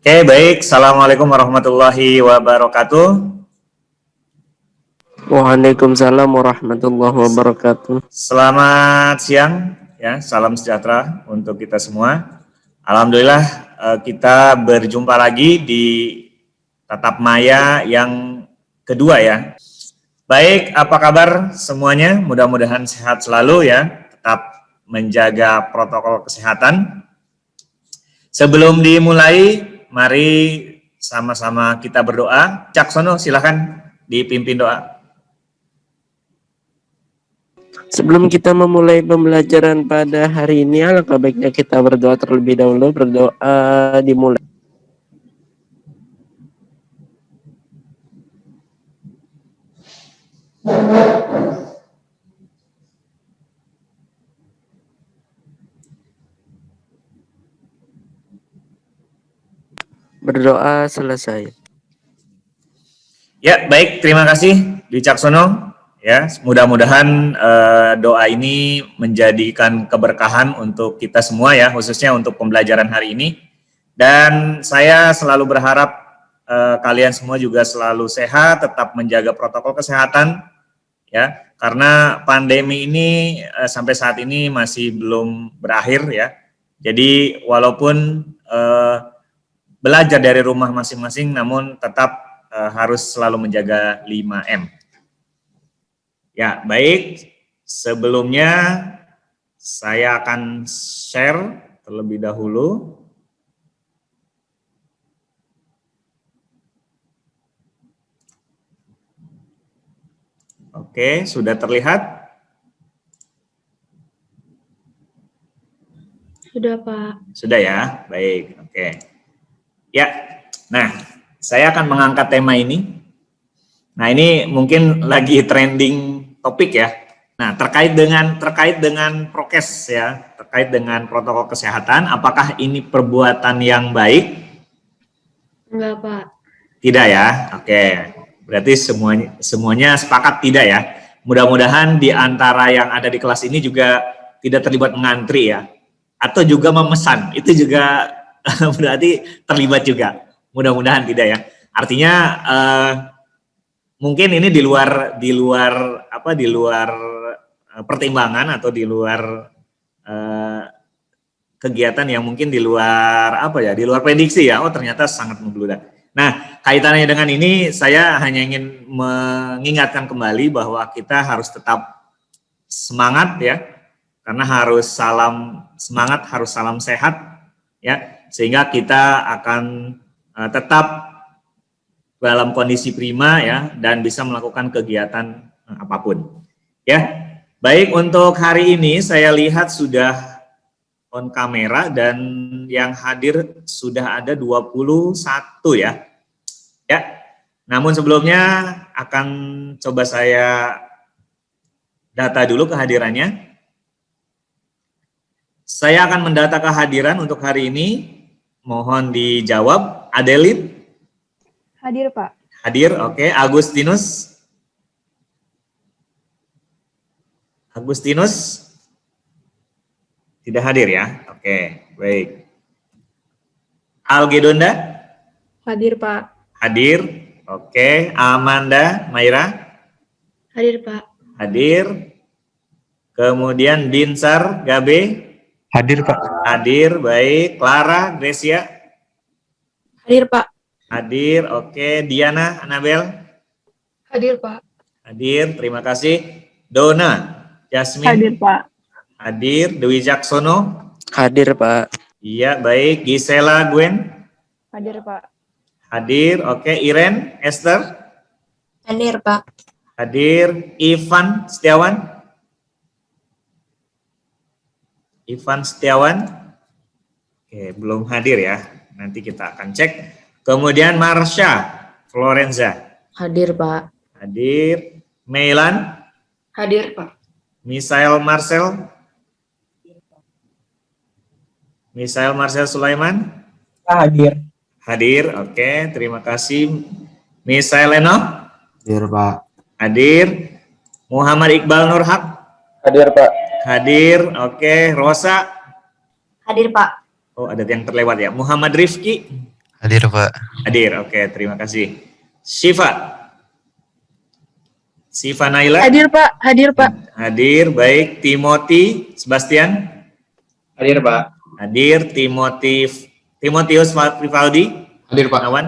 Oke, baik. Assalamualaikum warahmatullahi wabarakatuh. Waalaikumsalam warahmatullahi wabarakatuh. Selamat siang, ya. Salam sejahtera untuk kita semua. Alhamdulillah kita berjumpa lagi di Tatap Maya yang kedua ya. Baik, apa kabar semuanya? Mudah-mudahan sehat selalu ya. Tetap menjaga protokol kesehatan. Sebelum dimulai, mari sama-sama kita berdoa. Caksono, silakan dipimpin doa. Sebelum kita memulai pembelajaran pada hari ini, alangkah baiknya kita berdoa terlebih dahulu. Berdoa dimulai. Berdoa selesai. Ya, baik. Terima kasih, Wicaksono. Ya, mudah-mudahan doa ini menjadikan keberkahan untuk kita semua ya, khususnya untuk pembelajaran hari ini. Dan saya selalu berharap kalian semua juga selalu sehat, tetap menjaga protokol kesehatan, ya, karena pandemi ini sampai saat ini masih belum berakhir ya. Jadi walaupun belajar dari rumah masing-masing, namun tetap harus selalu menjaga 5M. Ya, baik. Sebelumnya saya akan share terlebih dahulu. Oke, sudah terlihat? Sudah, Pak. Sudah ya, baik. Oke. Ya, nah, saya akan mengangkat tema ini. Nah, ini mungkin lagi trending topik ya. Nah, terkait dengan prokes ya, terkait dengan protokol kesehatan, apakah ini perbuatan yang baik? Enggak, Pak. Tidak ya. Oke. Berarti semuanya sepakat tidak ya. Mudah-mudahan di antara yang ada di kelas ini juga tidak terlibat mengantri ya. Atau juga memesan. Itu juga berarti terlibat juga. Mudah-mudahan tidak ya. Artinya mungkin ini di luar pertimbangan atau di luar kegiatan yang mungkin di luar di luar prediksi ya. Oh, ternyata sangat membludak. Nah, kaitannya dengan ini saya hanya ingin mengingatkan kembali bahwa kita harus tetap semangat ya. Karena harus salam semangat, harus salam sehat ya, sehingga kita akan tetap dalam kondisi prima ya, dan bisa melakukan kegiatan apapun ya. Baik, untuk hari ini saya lihat sudah on kamera dan yang hadir sudah ada 21 ya. Ya. Namun sebelumnya akan coba saya data dulu kehadirannya. Saya akan mendata kehadiran untuk hari ini. Mohon dijawab. Adeline? Hadir, Pak. Hadir, oke. Agustinus? Agustinus? Tidak hadir ya? Oke, baik. Algedonda? Hadir, Pak. Hadir, oke. Amanda, Maira? Hadir, Pak. Hadir. Kemudian Dinsar, Gabe? Hadir, Pak. Hadir, baik. Clara, Gracia? Hadir, Pak. Hadir, oke. Diana, Anabel? Hadir, Pak. Hadir, terima kasih. Dona, Jasmine? Hadir, Pak. Hadir. Dewi Jaksono? Hadir, Pak. Iya, baik. Gisela, Gwen? Hadir, Pak. Hadir, oke. Iren, Esther? Hadir, Pak. Hadir. Ivan Setiawan? Ivan Setiawan? Oke, belum hadir ya. Nanti kita akan cek. Kemudian Marsha Florenza? Hadir, Pak. Hadir. Meilan? Hadir, Pak. Misael Marcel? Misael Marcel Sulaiman? Hadir. Hadir, oke. Terima kasih. Misael Eno? Hadir, Pak. Hadir. Muhammad Iqbal Nurhak? Hadir, Pak. Hadir, oke. Rosa? Hadir, Pak. Oh, ada yang terlewat ya. Muhammad Rifki? Hadir, Pak. Hadir, oke, terima kasih. Syifa. Syifa Naila. Hadir, Pak. Hadir, Pak. Hadir, baik. Timothy, Sebastian. Hadir, Pak. Hadir. Timotius Vivaldi. Hadir, Pak. Awan.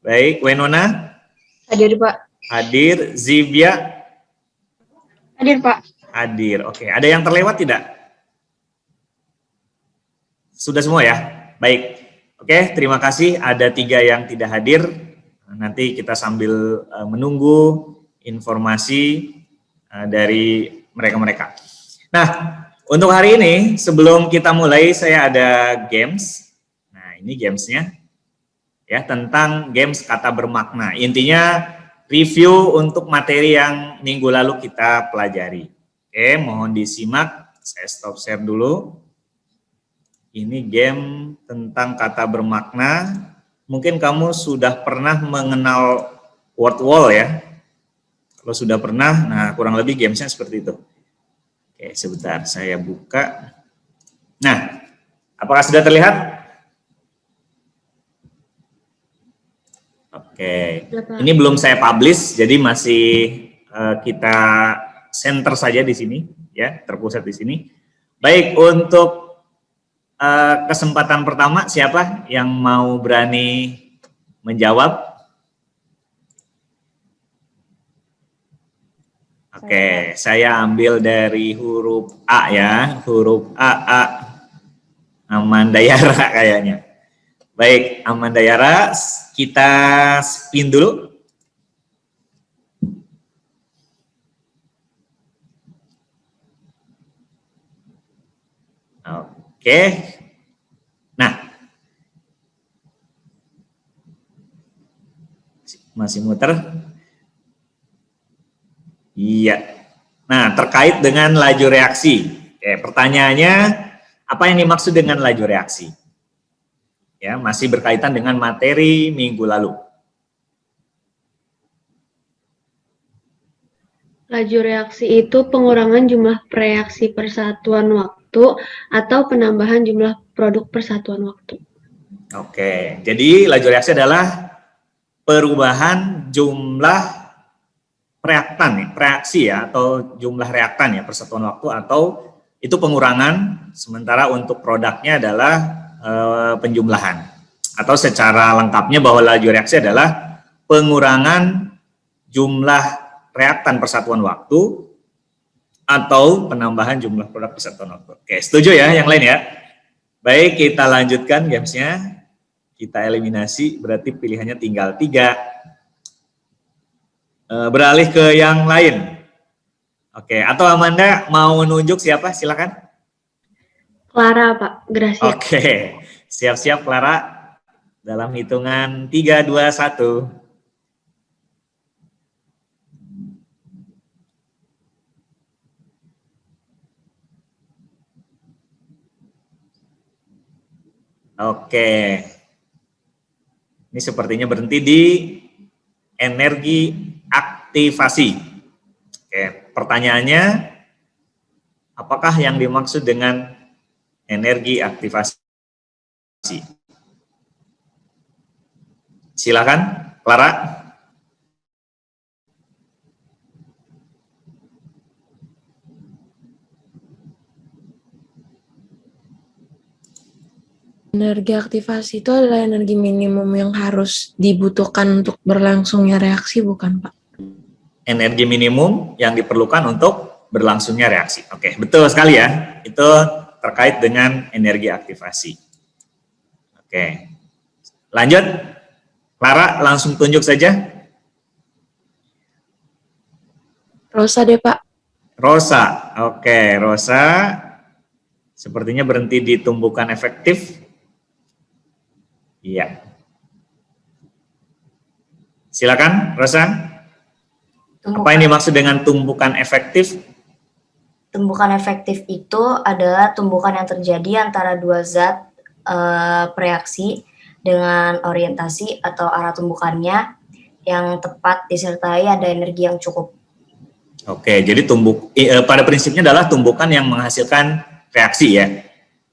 Baik, Wenona. Hadir, Pak. Hadir. Zivia. Hadir, Pak. Hadir, oke. Ada yang terlewat tidak? Sudah semua ya? Baik. Oke, terima kasih. Ada 3 yang tidak hadir. Nanti kita sambil menunggu informasi dari mereka-mereka. Nah, untuk hari ini, sebelum kita mulai, saya ada games. Nah, ini gamesnya. Ya, tentang games kata bermakna. Intinya, review untuk materi yang minggu lalu kita pelajari. Oke, mohon disimak. Saya stop share dulu. Ini game tentang kata bermakna. Mungkin kamu sudah pernah mengenal word wall ya. Kalau sudah pernah, nah kurang lebih gamesnya seperti itu. Oke, sebentar saya buka. Nah, apakah sudah terlihat? Oke, ini belum saya publish, jadi masih kita center saja di sini, ya, terpusat di sini. Baik, untuk kesempatan pertama, siapa yang mau berani menjawab? Oke, saya ambil dari huruf A ya, huruf A, Amanda Yara kayaknya. Baik, Amanda Yara, kita spin dulu. Oke, nah, masih muter. Iya. Nah, terkait dengan laju reaksi. Oke, pertanyaannya, apa yang dimaksud dengan laju reaksi? Ya, masih berkaitan dengan materi minggu lalu. Laju reaksi itu pengurangan jumlah reaksi per satuan waktu atau penambahan jumlah produk per satuan waktu. Oke, jadi laju reaksi adalah perubahan jumlah reaksi ya, atau jumlah reaktan ya per satuan waktu, atau itu pengurangan, sementara untuk produknya adalah penjumlahan. Atau secara lengkapnya bahwa laju reaksi adalah pengurangan jumlah reaktan per satuan waktu atau penambahan jumlah produk per satuan waktu. Oke, setuju ya yang lain ya? Baik, kita lanjutkan gamesnya. Kita eliminasi, berarti pilihannya tinggal 3. Beralih ke yang lain. Oke, atau Amanda mau menunjuk siapa? Silakan. Clara, Pak. Gracia. Oke, siap-siap Clara. Dalam hitungan 3, 2, 1. Oke. Ini sepertinya berhenti di energi aktivasi. Oke, pertanyaannya, apakah yang dimaksud dengan energi aktivasi? Silakan, Clara. Energi aktivasi itu adalah energi minimum yang harus dibutuhkan untuk berlangsungnya reaksi, bukan, Pak? Energi minimum yang diperlukan untuk berlangsungnya reaksi. Oke, betul sekali ya. Itu terkait dengan energi aktivasi. Oke, lanjut. Clara, langsung tunjuk saja. Rosa deh, Pak. Rosa. Oke, Rosa. Sepertinya berhenti di tumbukan efektif. Iya. Silakan, Rosa. Apa yang dimaksud dengan tumbukan efektif? Tumbukan efektif itu adalah tumbukan yang terjadi antara dua zat bereaksi dengan orientasi atau arah tumbukannya yang tepat disertai ada energi yang cukup. Oke, jadi pada prinsipnya adalah tumbukan yang menghasilkan reaksi ya.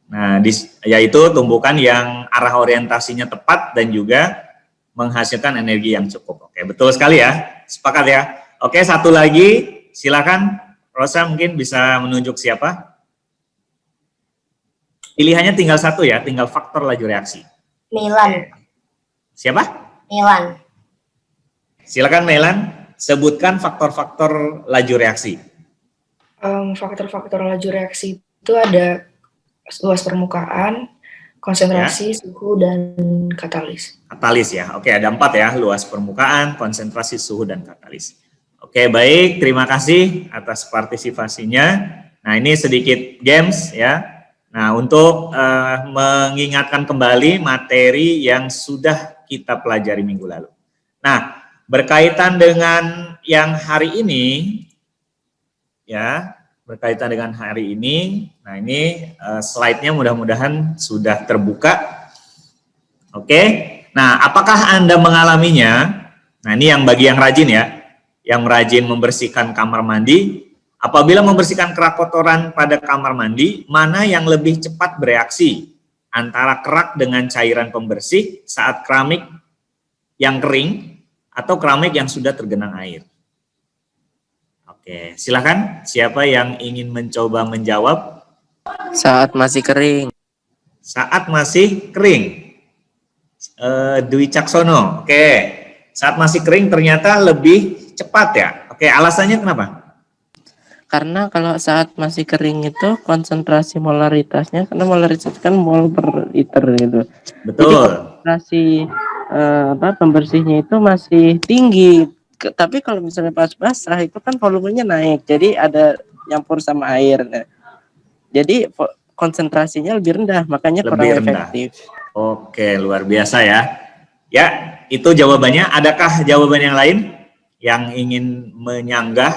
Nah, yaitu tumbukan yang arah orientasinya tepat dan juga menghasilkan energi yang cukup. Oke, betul sekali ya. Sepakat ya. Oke, satu lagi. Silakan, Rosa mungkin bisa menunjuk siapa. Pilihannya tinggal satu ya, tinggal faktor laju reaksi. Milan. Siapa? Milan. Silakan Melan, sebutkan faktor-faktor laju reaksi. Faktor-faktor laju reaksi itu ada luas permukaan, konsentrasi, suhu, dan katalis. Katalis ya, oke ada 4 ya, luas permukaan, konsentrasi, suhu, dan katalis. Oke baik, terima kasih atas partisipasinya. Nah ini sedikit games ya. Nah untuk mengingatkan kembali materi yang sudah kita pelajari minggu lalu. Nah berkaitan dengan yang hari ini, ya berkaitan dengan hari ini, nah ini slide-nya mudah-mudahan sudah terbuka. Oke, nah apakah Anda mengalaminya? Nah ini yang bagi yang rajin ya, yang rajin membersihkan kamar mandi, apabila membersihkan kerak kotoran pada kamar mandi, mana yang lebih cepat bereaksi antara kerak dengan cairan pembersih saat keramik yang kering atau keramik yang sudah tergenang air? Oke, silakan. Siapa yang ingin mencoba menjawab? Saat masih kering. Saat masih kering. Dwi Caksono. Oke, saat masih kering ternyata lebih cepat ya. Oke, alasannya kenapa? Karena kalau saat masih kering itu konsentrasi molaritasnya, karena molaritas kan mol per liter gitu. Betul. Jadi konsentrasi pembersihnya itu masih tinggi. Tapi kalau misalnya pas basah itu kan volumenya naik, jadi ada nyampur sama air. Nah, jadi konsentrasinya lebih rendah, makanya Lebih kurang rendah. efektif. Oke, luar biasa ya. Ya, itu jawabannya. Adakah jawaban yang lain yang ingin menyanggah?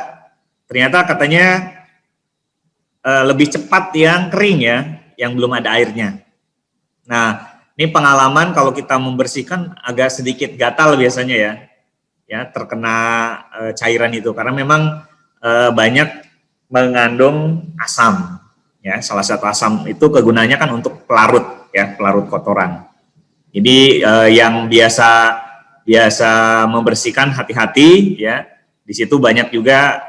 Ternyata katanya lebih cepat yang kering ya, yang belum ada airnya. Nah, ini pengalaman kalau kita membersihkan agak sedikit gatal biasanya ya. Ya terkena cairan itu karena memang banyak mengandung asam ya, salah satu asam itu kegunaannya kan untuk pelarut ya, pelarut kotoran. Jadi yang biasa membersihkan hati-hati ya, di situ banyak juga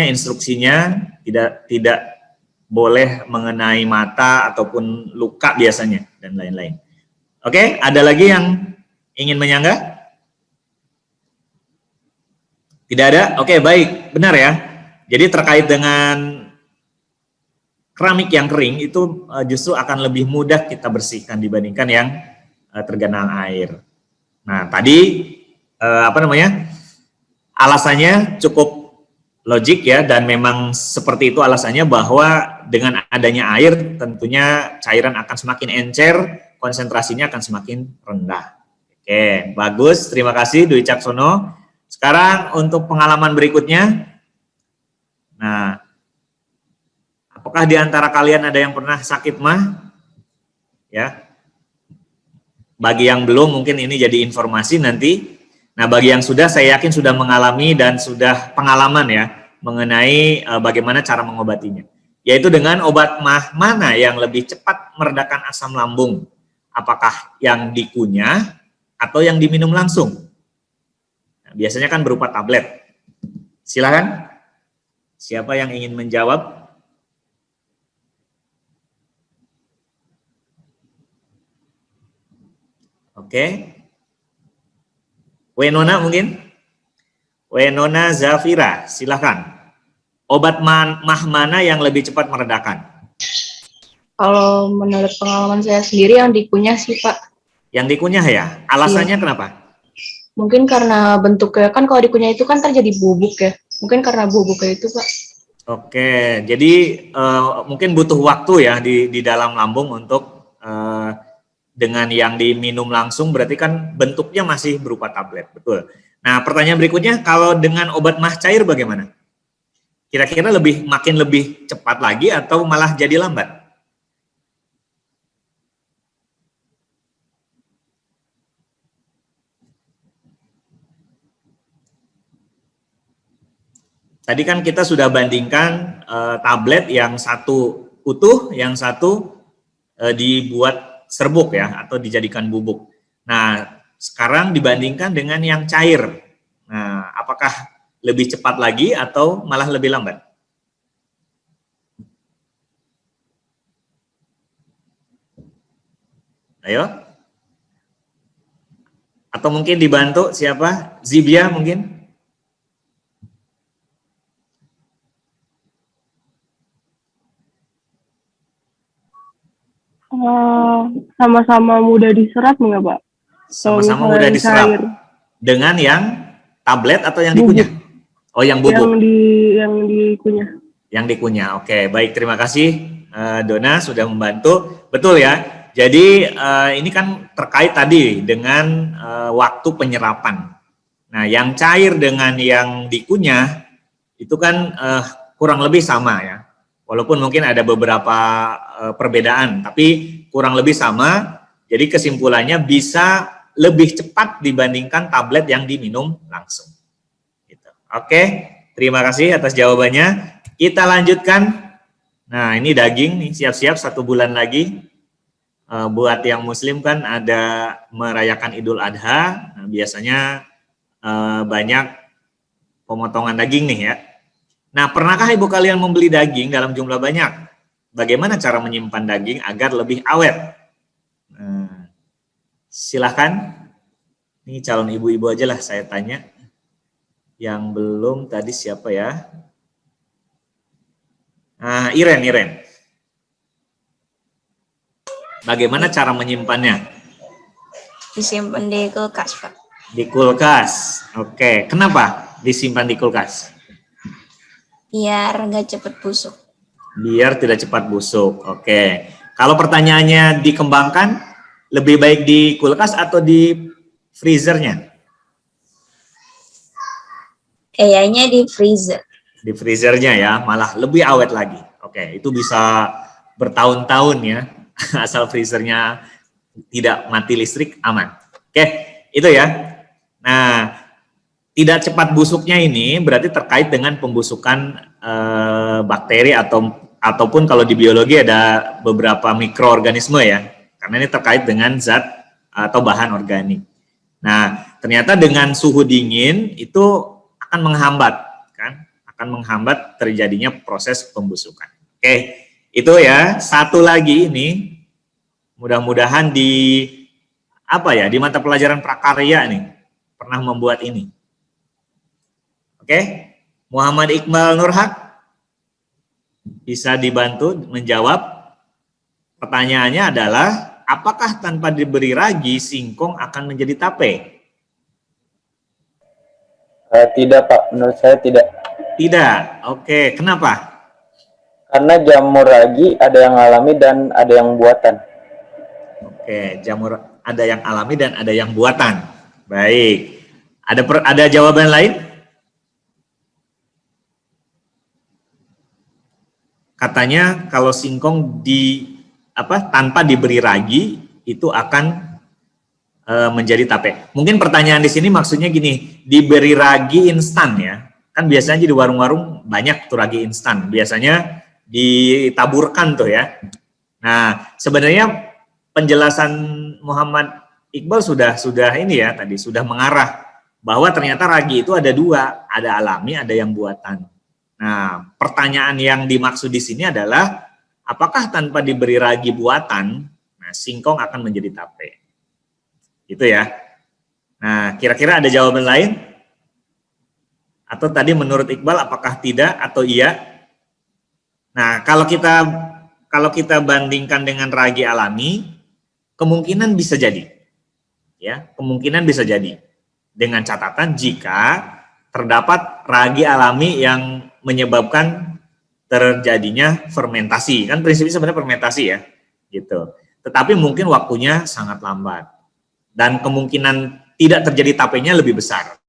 instruksinya tidak boleh mengenai mata ataupun luka biasanya dan lain-lain. Oke, ada lagi yang ingin menyanggah? Tidak ada? Oke, baik. Benar ya. Jadi terkait dengan keramik yang kering itu justru akan lebih mudah kita bersihkan dibandingkan yang tergenang air. Nah, tadi alasannya cukup logik ya, dan memang seperti itu alasannya bahwa dengan adanya air tentunya cairan akan semakin encer, konsentrasinya akan semakin rendah. Oke, bagus. Terima kasih Dwi Caksono. Sekarang untuk pengalaman berikutnya. Nah, apakah di antara kalian ada yang pernah sakit mah? Ya. Bagi yang belum mungkin ini jadi informasi nanti. Nah, bagi yang sudah saya yakin sudah mengalami dan sudah pengalaman ya mengenai bagaimana cara mengobatinya. Yaitu dengan obat mah mana yang lebih cepat meredakan asam lambung? Apakah yang dikunyah atau yang diminum langsung? Biasanya kan berupa tablet. Silakan. Siapa yang ingin menjawab? Oke. Wenona mungkin? Wenona Zafira, silakan. Obat mah mana yang lebih cepat meredakan? Kalau menurut pengalaman saya sendiri yang dikunyah sih Pak. Yang dikunyah ya? Alasannya kenapa? Mungkin karena bentuknya kan kalau dikunyah itu kan terjadi bubuk ya. Mungkin karena bubuknya itu Pak. Oke, jadi mungkin butuh waktu ya di dalam lambung untuk dengan yang diminum langsung berarti kan bentuknya masih berupa tablet, betul. Nah pertanyaan berikutnya, kalau dengan obat mah cair bagaimana? Kira-kira makin lebih cepat lagi atau malah jadi lambat? Tadi kan kita sudah bandingkan tablet yang satu utuh, yang satu dibuat serbuk ya, atau dijadikan bubuk. Nah, sekarang dibandingkan dengan yang cair. Nah, apakah lebih cepat lagi atau malah lebih lambat? Ayo. Atau mungkin dibantu siapa? Zibia mungkin? Sama-sama mudah diserap nggak, Pak? Sama-sama mudah diserap. Cair. Dengan yang tablet atau yang dikunyah? Oh, yang bubuk. Yang dikunyah. Yang dikunyah. Oke, baik, terima kasih Dona sudah membantu. Betul ya. Jadi ini kan terkait tadi dengan waktu penyerapan. Nah, yang cair dengan yang dikunyah itu kan kurang lebih sama ya. Walaupun mungkin ada beberapa perbedaan, tapi kurang lebih sama. Jadi kesimpulannya bisa lebih cepat dibandingkan tablet yang diminum langsung. Gitu. Oke, terima kasih atas jawabannya. Kita lanjutkan. Nah, ini daging nih, siap-siap 1 bulan lagi. Buat yang muslim kan ada merayakan Idul Adha. Nah, biasanya banyak pemotongan daging nih ya. Nah, pernahkah ibu kalian membeli daging dalam jumlah banyak? Bagaimana cara menyimpan daging agar lebih awet? Nah, silahkan. Ini calon ibu-ibu aja lah saya tanya. Yang belum tadi siapa ya? Nah, Iren. Bagaimana cara menyimpannya? Disimpan di kulkas, Pak. Di kulkas. Oke, kenapa disimpan di kulkas? Biar nggak cepat busuk. Biar tidak cepat busuk. Oke. Kalau pertanyaannya dikembangkan, lebih baik di kulkas atau di freezernya? Kayaknya di freezer. Di freezernya ya, malah lebih awet lagi. Oke, itu bisa bertahun-tahun ya, asal freezernya tidak mati listrik, aman. Oke, itu ya. Nah, tidak cepat busuknya ini berarti terkait dengan pembusukan bakteri ataupun kalau di biologi ada beberapa mikroorganisme ya, karena ini terkait dengan zat atau bahan organik. Nah, ternyata dengan suhu dingin itu akan menghambat, kan? Akan menghambat terjadinya proses pembusukan. Oke, itu ya. Satu lagi ini, mudah-mudahan di di mata pelajaran prakarya nih pernah membuat ini. Oke, Muhammad Iqbal Nurhak bisa dibantu menjawab. Pertanyaannya adalah, apakah tanpa diberi ragi singkong akan menjadi tape? Tidak, Pak. Menurut saya tidak. Tidak. Oke, kenapa? Karena jamur ragi ada yang alami dan ada yang buatan. Oke, jamur ada yang alami dan ada yang buatan. Baik. Ada jawaban lain? Katanya kalau singkong tanpa diberi ragi itu akan menjadi tape. Mungkin pertanyaan di sini maksudnya gini, diberi ragi instan ya. Kan biasanya di warung-warung banyak tuh ragi instan. Biasanya ditaburkan tuh ya. Nah, sebenarnya penjelasan Muhammad Iqbal sudah ini ya tadi sudah mengarah bahwa ternyata ragi itu ada 2, ada alami, ada yang buatan. Nah, pertanyaan yang dimaksud di sini adalah apakah tanpa diberi ragi buatan, nah singkong akan menjadi tape. Gitu ya. Nah, kira-kira ada jawaban lain? Atau tadi menurut Iqbal apakah tidak atau iya? Nah, kalau kita bandingkan dengan ragi alami, kemungkinan bisa jadi. Ya, kemungkinan bisa jadi. Dengan catatan jika terdapat ragi alami yang menyebabkan terjadinya fermentasi. Kan prinsipnya sebenarnya fermentasi ya, gitu. Tetapi mungkin waktunya sangat lambat. Dan kemungkinan tidak terjadi tapenya lebih besar.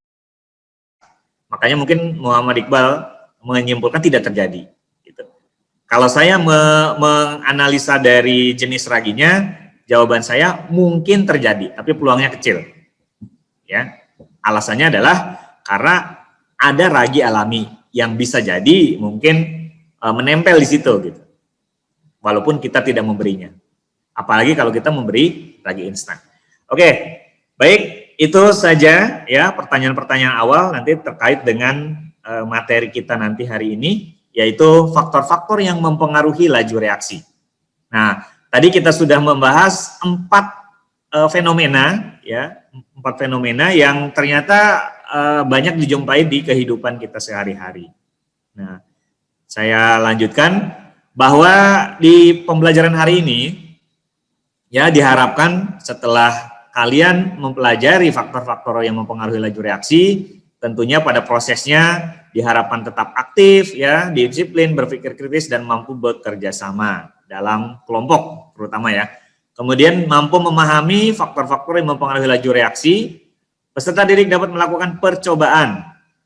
Makanya mungkin Muhammad Iqbal menyimpulkan tidak terjadi. Gitu. Kalau saya menganalisa dari jenis raginya, jawaban saya mungkin terjadi, tapi peluangnya kecil. Ya, alasannya adalah karena ada ragi alami yang bisa jadi mungkin menempel di situ gitu. walaupun kita tidak memberinya. Apalagi kalau kita memberi ragi instan. Oke, baik, itu saja ya pertanyaan-pertanyaan awal nanti terkait dengan materi kita nanti hari ini, yaitu faktor-faktor yang mempengaruhi laju reaksi. Nah, tadi kita sudah membahas 4 fenomena ya, 4 fenomena yang ternyata banyak dijumpai di kehidupan kita sehari-hari. Nah, saya lanjutkan bahwa di pembelajaran hari ini ya diharapkan setelah kalian mempelajari faktor-faktor yang mempengaruhi laju reaksi, tentunya pada prosesnya diharapkan tetap aktif ya, disiplin, berpikir kritis dan mampu bekerja sama dalam kelompok terutama ya. Kemudian mampu memahami faktor-faktor yang mempengaruhi laju reaksi. Peserta didik dapat melakukan percobaan,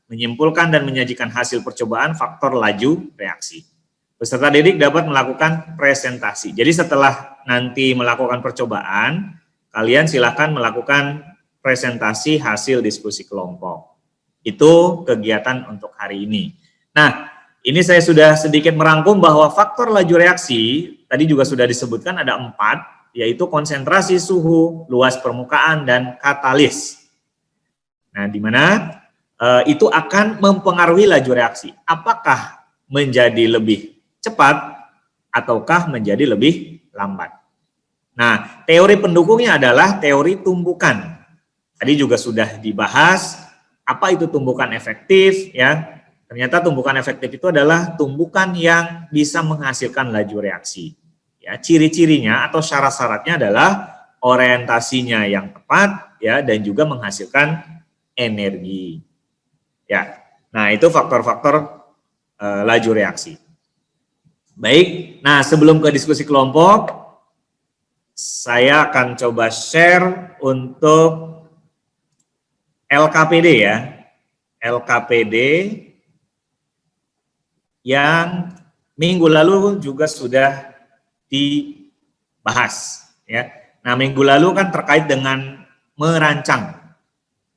menyimpulkan dan menyajikan hasil percobaan faktor laju reaksi. Peserta didik dapat melakukan presentasi. Jadi setelah nanti melakukan percobaan, kalian silakan melakukan presentasi hasil diskusi kelompok. Itu kegiatan untuk hari ini. Nah, ini saya sudah sedikit merangkum bahwa faktor laju reaksi, tadi juga sudah disebutkan ada 4, yaitu konsentrasi suhu, luas permukaan, dan katalis. Nah, di mana itu akan mempengaruhi laju reaksi. Apakah menjadi lebih cepat ataukah menjadi lebih lambat. Nah, teori pendukungnya adalah teori tumbukan. Tadi juga sudah dibahas apa itu tumbukan efektif ya. Ternyata tumbukan efektif itu adalah tumbukan yang bisa menghasilkan laju reaksi. Ya, ciri-cirinya atau syarat-syaratnya adalah orientasinya yang tepat ya dan juga menghasilkan energi. Ya. Nah, itu faktor-faktor laju reaksi. Baik, nah sebelum ke diskusi kelompok, saya akan coba share untuk LKPD ya. LKPD yang minggu lalu juga sudah dibahas ya. Nah, minggu lalu kan terkait dengan merancang.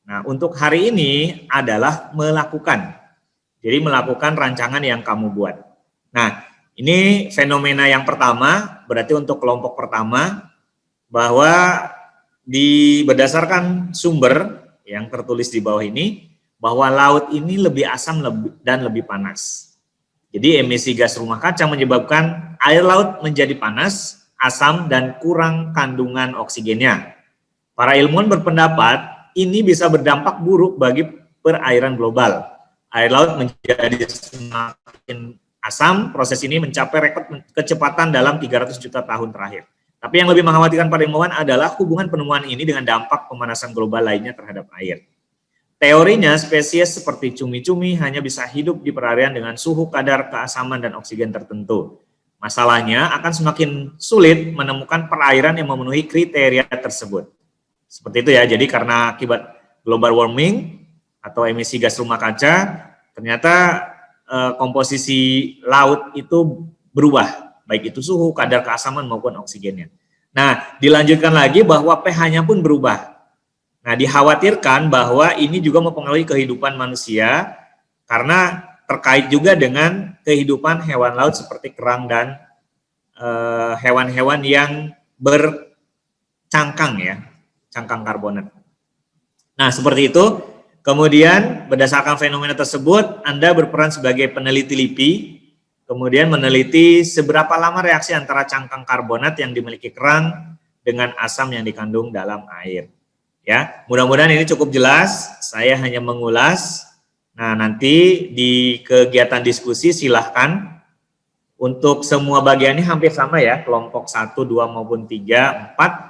Nah, untuk hari ini adalah melakukan. Jadi melakukan rancangan yang kamu buat. Nah, ini fenomena yang pertama, berarti untuk kelompok pertama, bahwa berdasarkan sumber yang tertulis di bawah ini, bahwa laut ini lebih asam dan lebih panas. Jadi emisi gas rumah kaca menyebabkan air laut menjadi panas, asam, dan kurang kandungan oksigennya. Para ilmuwan berpendapat ini bisa berdampak buruk bagi perairan global. Air laut menjadi semakin asam, proses ini mencapai rekor kecepatan dalam 300 juta tahun terakhir. Tapi yang lebih mengkhawatirkan para ilmuwan adalah hubungan penemuan ini dengan dampak pemanasan global lainnya terhadap air. Teorinya, spesies seperti cumi-cumi hanya bisa hidup di perairan dengan suhu kadar keasaman dan oksigen tertentu. Masalahnya akan semakin sulit menemukan perairan yang memenuhi kriteria tersebut. Seperti itu ya, jadi karena akibat global warming atau emisi gas rumah kaca, ternyata komposisi laut itu berubah, baik itu suhu, kadar keasaman maupun oksigennya. Nah, dilanjutkan lagi bahwa pH-nya pun berubah. Nah, dikhawatirkan bahwa ini juga mempengaruhi kehidupan manusia karena terkait juga dengan kehidupan hewan laut seperti kerang dan hewan-hewan yang bercangkang ya, cangkang karbonat. Nah, seperti itu. Kemudian berdasarkan fenomena tersebut, Anda berperan sebagai peneliti LIPI, kemudian meneliti seberapa lama reaksi antara cangkang karbonat yang dimiliki kerang dengan asam yang dikandung dalam air. Ya, mudah-mudahan ini cukup jelas. Saya hanya mengulas. Nah, nanti di kegiatan diskusi silahkan untuk semua bagiannya hampir sama ya, kelompok 1, 2 maupun 3, 4.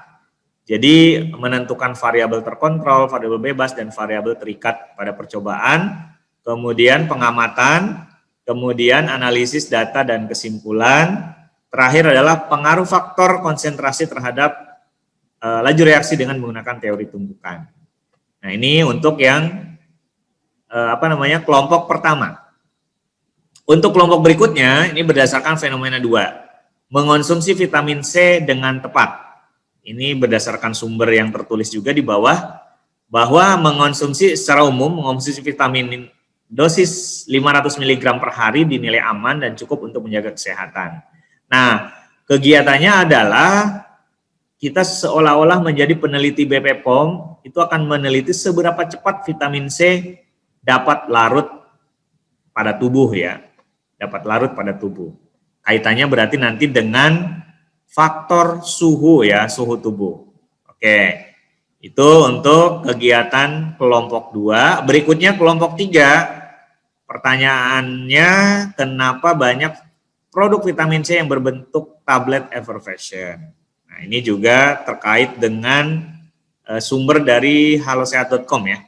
Jadi menentukan variabel terkontrol, variabel bebas, dan variabel terikat pada percobaan, kemudian pengamatan, kemudian analisis data dan kesimpulan, terakhir adalah pengaruh faktor konsentrasi terhadap laju reaksi dengan menggunakan teori tumbukan. Nah, ini untuk yang kelompok pertama. Untuk kelompok berikutnya, ini berdasarkan fenomena 2, mengonsumsi vitamin C dengan tepat. Ini berdasarkan sumber yang tertulis juga di bawah, bahwa mengonsumsi secara umum, mengonsumsi vitamin dosis 500 mg per hari dinilai aman dan cukup untuk menjaga kesehatan. Nah, kegiatannya adalah kita seolah-olah menjadi peneliti BP POM, itu akan meneliti seberapa cepat vitamin C dapat larut pada tubuh ya, dapat larut pada tubuh. Kaitannya berarti nanti dengan faktor suhu ya, suhu tubuh. Oke, itu untuk kegiatan kelompok 2. Berikutnya kelompok 3, pertanyaannya kenapa banyak produk vitamin C yang berbentuk tablet effervescent. Nah, ini juga terkait dengan sumber dari halosehat.com ya.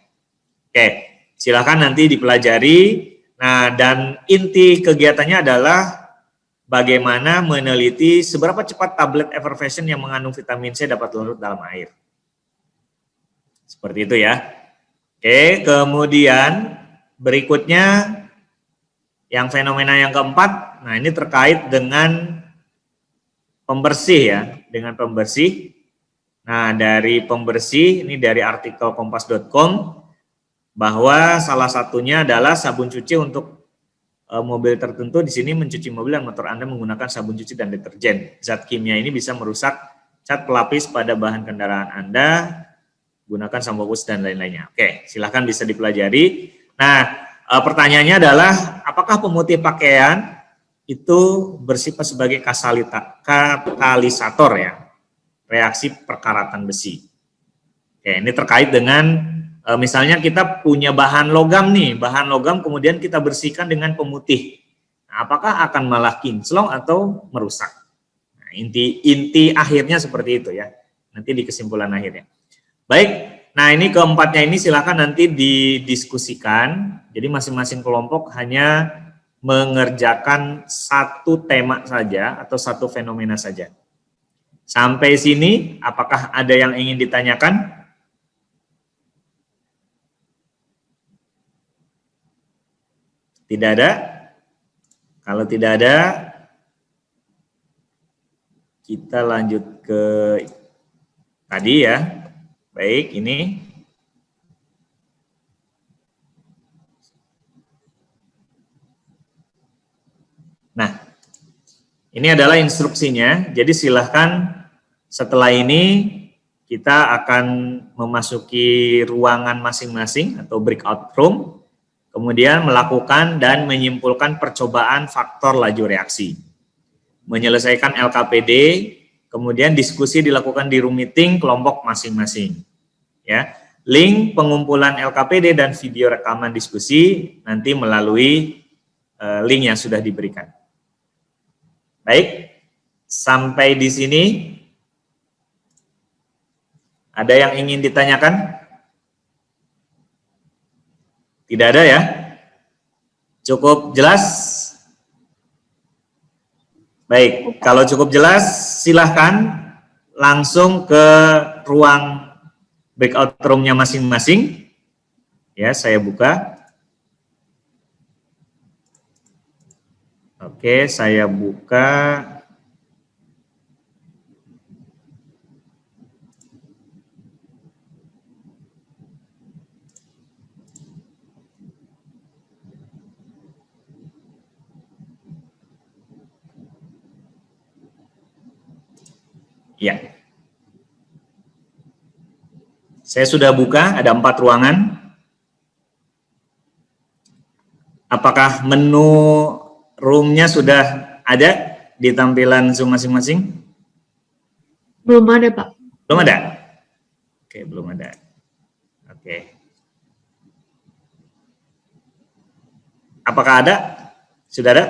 Oke, silakan nanti dipelajari. Nah, dan inti kegiatannya adalah bagaimana meneliti seberapa cepat tablet effervescent yang mengandung vitamin C dapat larut dalam air. Seperti itu ya. Oke, kemudian berikutnya yang fenomena yang keempat, nah ini terkait dengan pembersih ya, dengan pembersih. Nah, dari pembersih ini dari artikel kompas.com bahwa salah satunya adalah sabun cuci untuk mobil tertentu. Di sini mencuci mobil dan motor Anda menggunakan sabun cuci dan deterjen. Zat kimia ini bisa merusak cat pelapis pada bahan kendaraan Anda, gunakan sampo khusus dan lain-lainnya. Oke, silahkan bisa dipelajari. Nah, pertanyaannya adalah apakah pemutih pakaian itu bersifat sebagai katalisator ya, reaksi perkaratan besi. Oke, ini terkait dengan misalnya kita punya bahan logam nih, bahan logam kemudian kita bersihkan dengan pemutih. Nah, apakah akan malah kinclong atau merusak? Nah, inti akhirnya seperti itu ya. Nanti di kesimpulan akhirnya. Baik, nah ini keempatnya ini silakan nanti didiskusikan. Jadi masing-masing kelompok hanya mengerjakan satu tema saja atau satu fenomena saja. Sampai sini, apakah ada yang ingin ditanyakan? Tidak ada? Kalau tidak ada, kita lanjut ke tadi ya. Baik, ini. Nah, ini adalah instruksinya. Jadi silahkan setelah ini kita akan memasuki ruangan masing-masing atau breakout room. Kemudian melakukan dan menyimpulkan percobaan faktor laju reaksi. Menyelesaikan LKPD, kemudian diskusi dilakukan di room meeting kelompok masing-masing. Ya, link pengumpulan LKPD dan video rekaman diskusi nanti melalui link yang sudah diberikan. Baik, sampai di sini ada yang ingin ditanyakan? Tidak ada ya? Cukup jelas? Baik, kalau cukup jelas silahkan langsung ke ruang breakout room-nya masing-masing. Ya, saya buka. Oke, saya buka. Ya. Saya sudah buka, ada 4 ruangan. Apakah menu room-nya sudah ada di tampilan Zoom masing-masing? Belum ada, Pak. Belum ada? Oke, belum ada. Oke. Apakah ada? Sudah ada?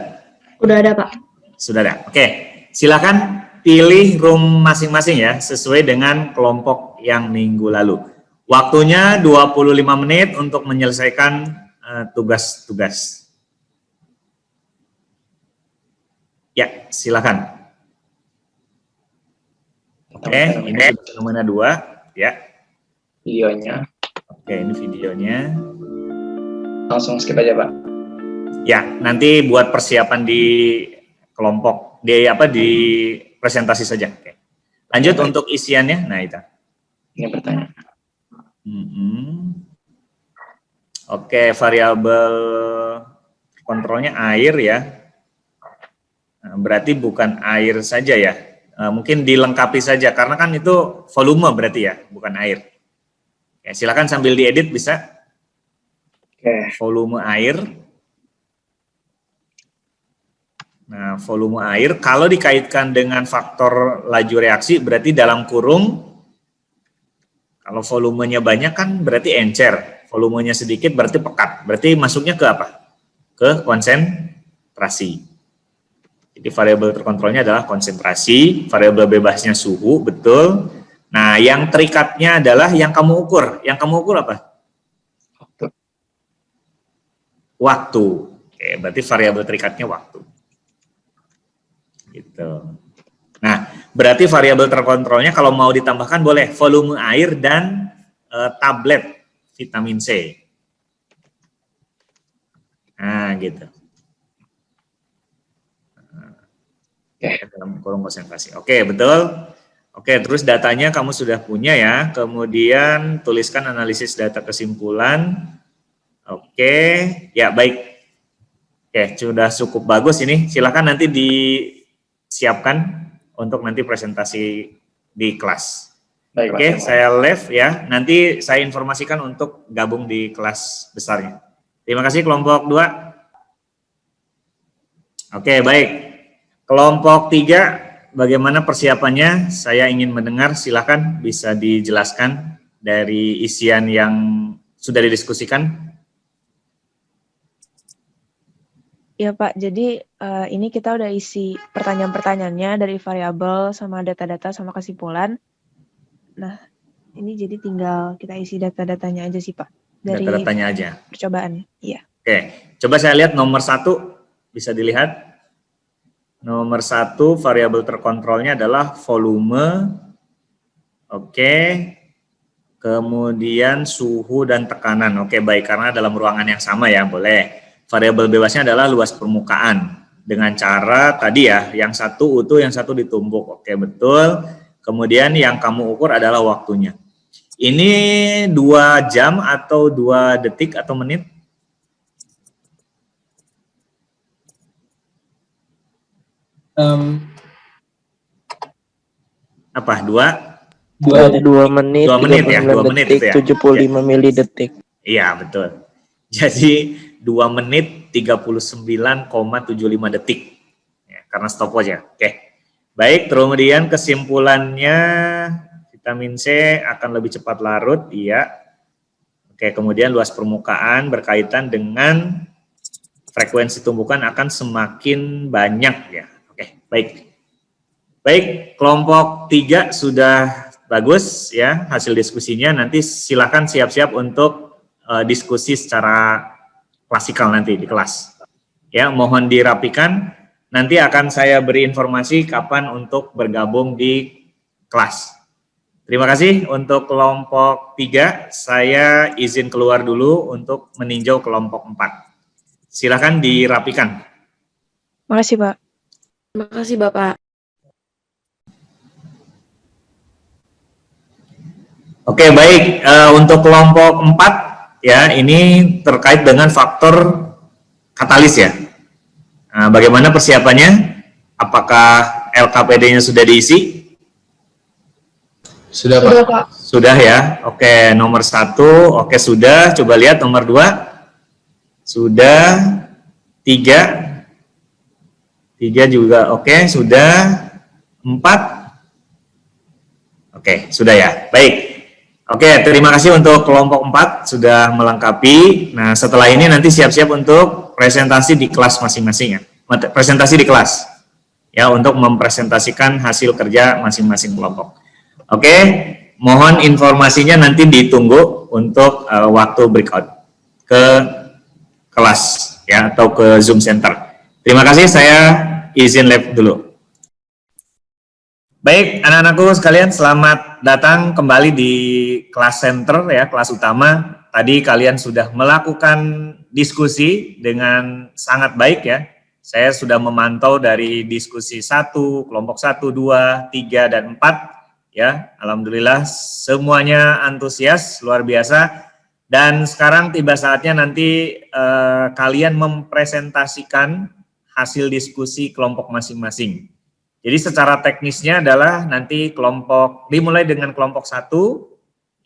Udah ada, Pak. Sudah ada. Oke, silakan pilih room masing-masing ya, sesuai dengan kelompok yang minggu lalu. Waktunya 25 menit untuk menyelesaikan tugas-tugas. Ya, silakan. Oke, ini fenomena 2 ya. Videonya. Oke, ini videonya. Langsung skip aja, Pak. Ya, nanti buat persiapan di kelompok, di presentasi saja. Oke. Lanjut untuk isiannya. Nah, itu. Ini pertanyaan. Oke, variabel kontrolnya air ya. Nah, berarti bukan air saja ya. Mungkin dilengkapi saja karena kan itu volume berarti ya, bukan air. Ya, silakan sambil diedit bisa. Volume air. Nah, volume air kalau dikaitkan dengan faktor laju reaksi berarti dalam kurung. Kalau volumenya banyak kan berarti encer, volumenya sedikit berarti pekat. Berarti masuknya ke apa? Ke konsentrasi. Jadi variabel terkontrolnya adalah konsentrasi, variabel bebasnya suhu, betul. Nah, yang terikatnya adalah yang kamu ukur. Yang kamu ukur apa? Waktu. Oke, berarti variabel terikatnya waktu. Gitu. Nah, berarti variabel terkontrolnya kalau mau ditambahkan boleh volume air dan tablet vitamin C. Nah, gitu. Dalam kurung konsentrasi. Oke, betul. Oke, terus datanya kamu sudah punya ya. Kemudian tuliskan analisis data kesimpulan. Oke, ya baik. Oke, sudah cukup bagus ini. Silakan nanti disiapkan untuk nanti presentasi di kelas. Baik, Oke, saya live ya. Nanti saya informasikan untuk gabung di kelas besarnya. Terima kasih kelompok 2. Oke, baik. Kelompok 3, bagaimana persiapannya? Saya ingin mendengar, silakan bisa dijelaskan dari isian yang sudah didiskusikan. Ya Pak, jadi ini kita udah isi pertanyaan-pertanyaannya dari variabel sama data-data sama kesimpulan. Nah, ini jadi tinggal kita isi data-datanya aja sih Pak. Dari Data-datanya aja. percobaan, iya. Oke, coba saya lihat nomor 1, bisa dilihat. Nomor 1 variabel terkontrolnya adalah volume. Oke. Kemudian suhu dan tekanan. Oke, baik, karena dalam ruangan yang sama ya, boleh. Variabel bebasnya adalah luas permukaan dengan cara tadi ya, yang satu utuh, yang satu ditumpuk. Oke, betul. Kemudian yang kamu ukur adalah waktunya. Ini 2 jam atau 2 detik atau menit? Apa? 2 menit, 2 menit ya, 2 menit detik, itu ya. 75 milidetik. Iya, betul. Jadi 2 menit 39,75 detik. Ya, karena stopwatch ya. Oke. Baik, kemudian kesimpulannya vitamin C akan lebih cepat larut, iya. Oke, kemudian luas permukaan berkaitan dengan frekuensi tumbukan akan semakin banyak ya. Oke, baik. Baik, kelompok 3 sudah bagus ya hasil diskusinya. Nanti silakan siap-siap untuk diskusi secara klasikal nanti di kelas. Ya, mohon dirapikan. Nanti akan saya beri informasi kapan untuk bergabung di kelas. Terima kasih untuk kelompok 3. Saya izin keluar dulu untuk meninjau kelompok 4. Silakan dirapikan. Makasih Pak. Makasih Bapak. Oke, baik. Untuk kelompok 4 ya, ini terkait dengan faktor katalis ya. Nah, bagaimana persiapannya? Apakah LKPD-nya sudah diisi? Sudah, Sudah, Pak. Pak. Sudah ya. Oke, nomor 1, oke sudah. Coba lihat nomor 2. Sudah. 3. 3 juga oke, sudah. 4. Oke, sudah ya. Baik. Oke, terima kasih untuk kelompok 4 sudah melengkapi. Nah, setelah ini nanti siap-siap untuk presentasi di kelas masing-masing ya. Presentasi di kelas. Ya, untuk mempresentasikan hasil kerja masing-masing kelompok. Oke, mohon informasinya nanti ditunggu untuk waktu breakout ke kelas ya atau ke Zoom Center. Terima kasih, saya izin live dulu. Baik, anak-anakku sekalian, selamat datang kembali di kelas center ya, kelas utama. Tadi kalian sudah melakukan diskusi dengan sangat baik ya. Saya sudah memantau dari diskusi 1, kelompok 1, 2, 3, dan 4 ya. Alhamdulillah semuanya antusias, luar biasa. Dan sekarang tiba saatnya nanti kalian mempresentasikan hasil diskusi kelompok masing-masing. Jadi secara teknisnya adalah nanti dimulai dengan kelompok 1,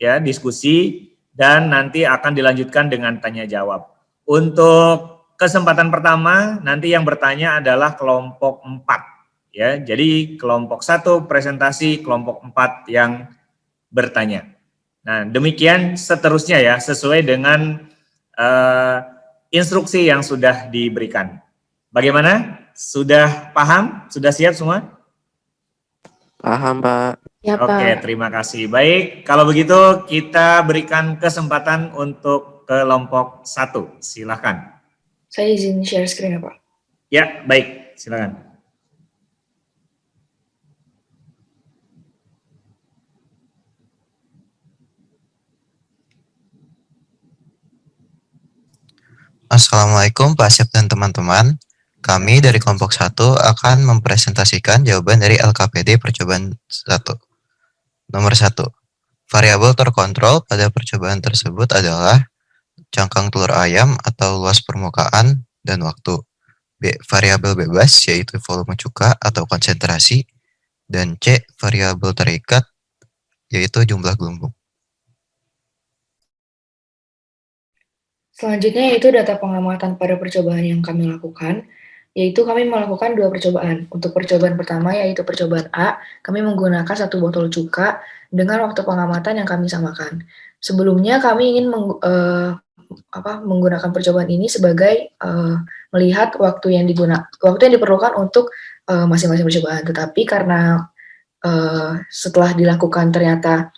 ya, diskusi, dan nanti akan dilanjutkan dengan tanya jawab. Untuk kesempatan pertama, nanti yang bertanya adalah kelompok 4. Ya, jadi kelompok 1 presentasi, kelompok 4 yang bertanya. Nah, demikian seterusnya ya, sesuai dengan instruksi yang sudah diberikan. Bagaimana? Sudah paham? Sudah siap semua? Paham, Pak. Ya, Pak. Oke, terima kasih. Baik, kalau begitu kita berikan kesempatan untuk kelompok 1. Silakan. Saya izin share screen ya, Pak. Ya, baik. Silakan. Assalamualaikum Pak Asep dan teman-teman. Kami dari kelompok 1 akan mempresentasikan jawaban dari LKPD percobaan 1. Nomor 1. Variabel terkontrol pada percobaan tersebut adalah cangkang telur ayam atau luas permukaan dan waktu. B. Variabel bebas yaitu volume cuka atau konsentrasi. Dan C. Variabel terikat yaitu jumlah gelembung. Selanjutnya yaitu data pengamatan pada percobaan yang kami lakukan, yaitu kami melakukan 2 percobaan. Untuk percobaan pertama yaitu percobaan A, kami menggunakan 1 botol cuka dengan waktu pengamatan yang kami samakan. Sebelumnya kami ingin menggunakan percobaan ini sebagai melihat waktu yang diperlukan untuk masing-masing percobaan. Tetapi karena setelah dilakukan ternyata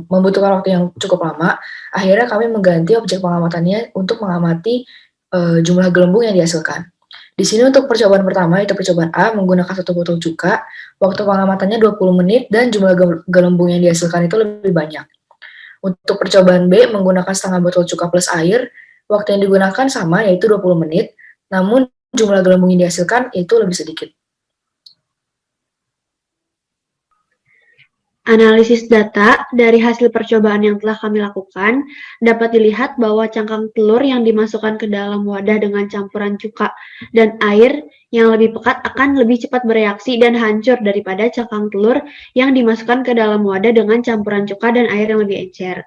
membutuhkan waktu yang cukup lama, akhirnya kami mengganti objek pengamatannya untuk mengamati jumlah gelembung yang dihasilkan. Di sini untuk percobaan pertama, yaitu percobaan A, menggunakan 1 botol cuka, waktu pengamatannya 20 menit, dan jumlah gelembung yang dihasilkan itu lebih banyak. Untuk percobaan B, menggunakan setengah botol cuka plus air, waktu yang digunakan sama, yaitu 20 menit, namun jumlah gelembung yang dihasilkan itu lebih sedikit. Analisis data dari hasil percobaan yang telah kami lakukan dapat dilihat bahwa cangkang telur yang dimasukkan ke dalam wadah dengan campuran cuka dan air yang lebih pekat akan lebih cepat bereaksi dan hancur daripada cangkang telur yang dimasukkan ke dalam wadah dengan campuran cuka dan air yang lebih encer.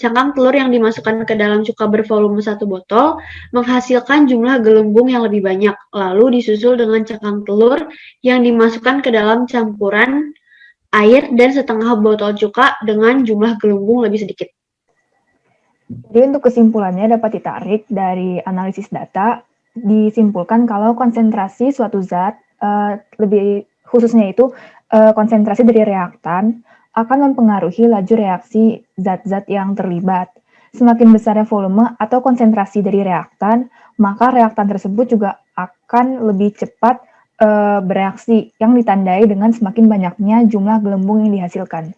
Cangkang telur yang dimasukkan ke dalam cuka bervolume 1 botol menghasilkan jumlah gelembung yang lebih banyak, lalu disusul dengan cangkang telur yang dimasukkan ke dalam campuran air dan setengah botol cuka dengan jumlah gelembung lebih sedikit. Jadi untuk kesimpulannya dapat ditarik dari analisis data, disimpulkan kalau konsentrasi suatu zat, lebih khususnya itu konsentrasi dari reaktan, akan mempengaruhi laju reaksi zat-zat yang terlibat. Semakin besarnya volume atau konsentrasi dari reaktan, maka reaktan tersebut juga akan lebih cepat bereaksi yang ditandai dengan semakin banyaknya jumlah gelembung yang dihasilkan.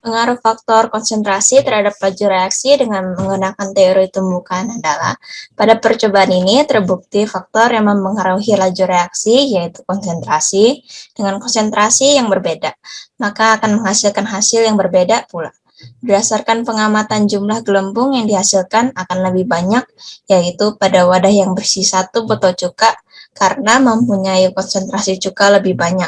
Pengaruh faktor konsentrasi terhadap laju reaksi dengan menggunakan teori tumbukan adalah pada percobaan ini terbukti faktor yang mempengaruhi laju reaksi yaitu konsentrasi dengan konsentrasi yang berbeda, maka akan menghasilkan hasil yang berbeda pula. Berdasarkan pengamatan jumlah gelembung yang dihasilkan akan lebih banyak, yaitu pada wadah yang berisi 1 botol cuka karena mempunyai konsentrasi cuka lebih banyak.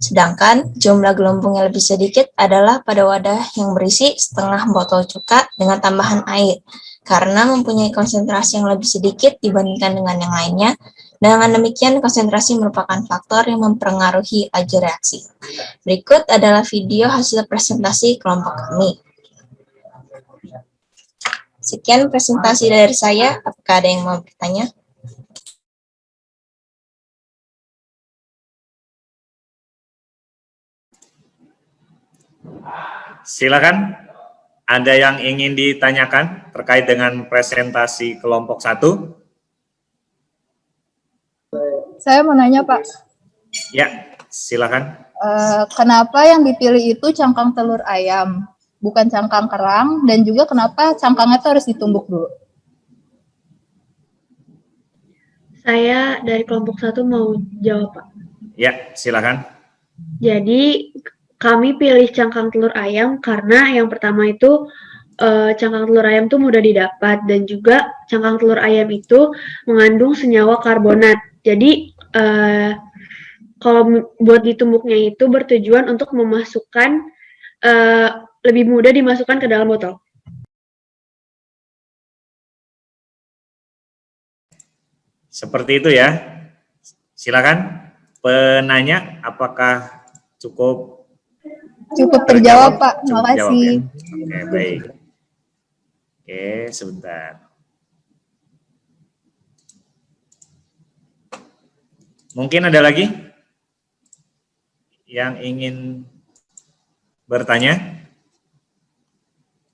Sedangkan jumlah gelembung yang lebih sedikit adalah pada wadah yang berisi setengah botol cuka dengan tambahan air, karena mempunyai konsentrasi yang lebih sedikit dibandingkan dengan yang lainnya. Dengan demikian, konsentrasi merupakan faktor yang mempengaruhi laju reaksi. Berikut adalah video hasil presentasi kelompok kami. Sekian presentasi dari saya. Apakah ada yang mau bertanya? Silakan. Ada yang ingin ditanyakan terkait dengan presentasi kelompok 1? Saya mau nanya, Pak. Ya, silakan. Kenapa yang dipilih itu cangkang telur ayam, bukan cangkang kerang, dan juga kenapa cangkangnya itu harus ditumbuk dulu? Saya dari kelompok 1 mau jawab, Pak. Ya, silakan. Jadi kami pilih cangkang telur ayam karena yang pertama itu cangkang telur ayam tuh mudah didapat dan juga cangkang telur ayam itu mengandung senyawa karbonat. Jadi kalau buat ditumbuknya itu bertujuan untuk memasukkan lebih mudah dimasukkan ke dalam botol. Seperti itu ya. Silakan penanya, apakah cukup terjawab, Pak. Cukup Terima jawab, kasih. ya? Oke, baik. Oke, sebentar. Mungkin ada lagi yang ingin bertanya?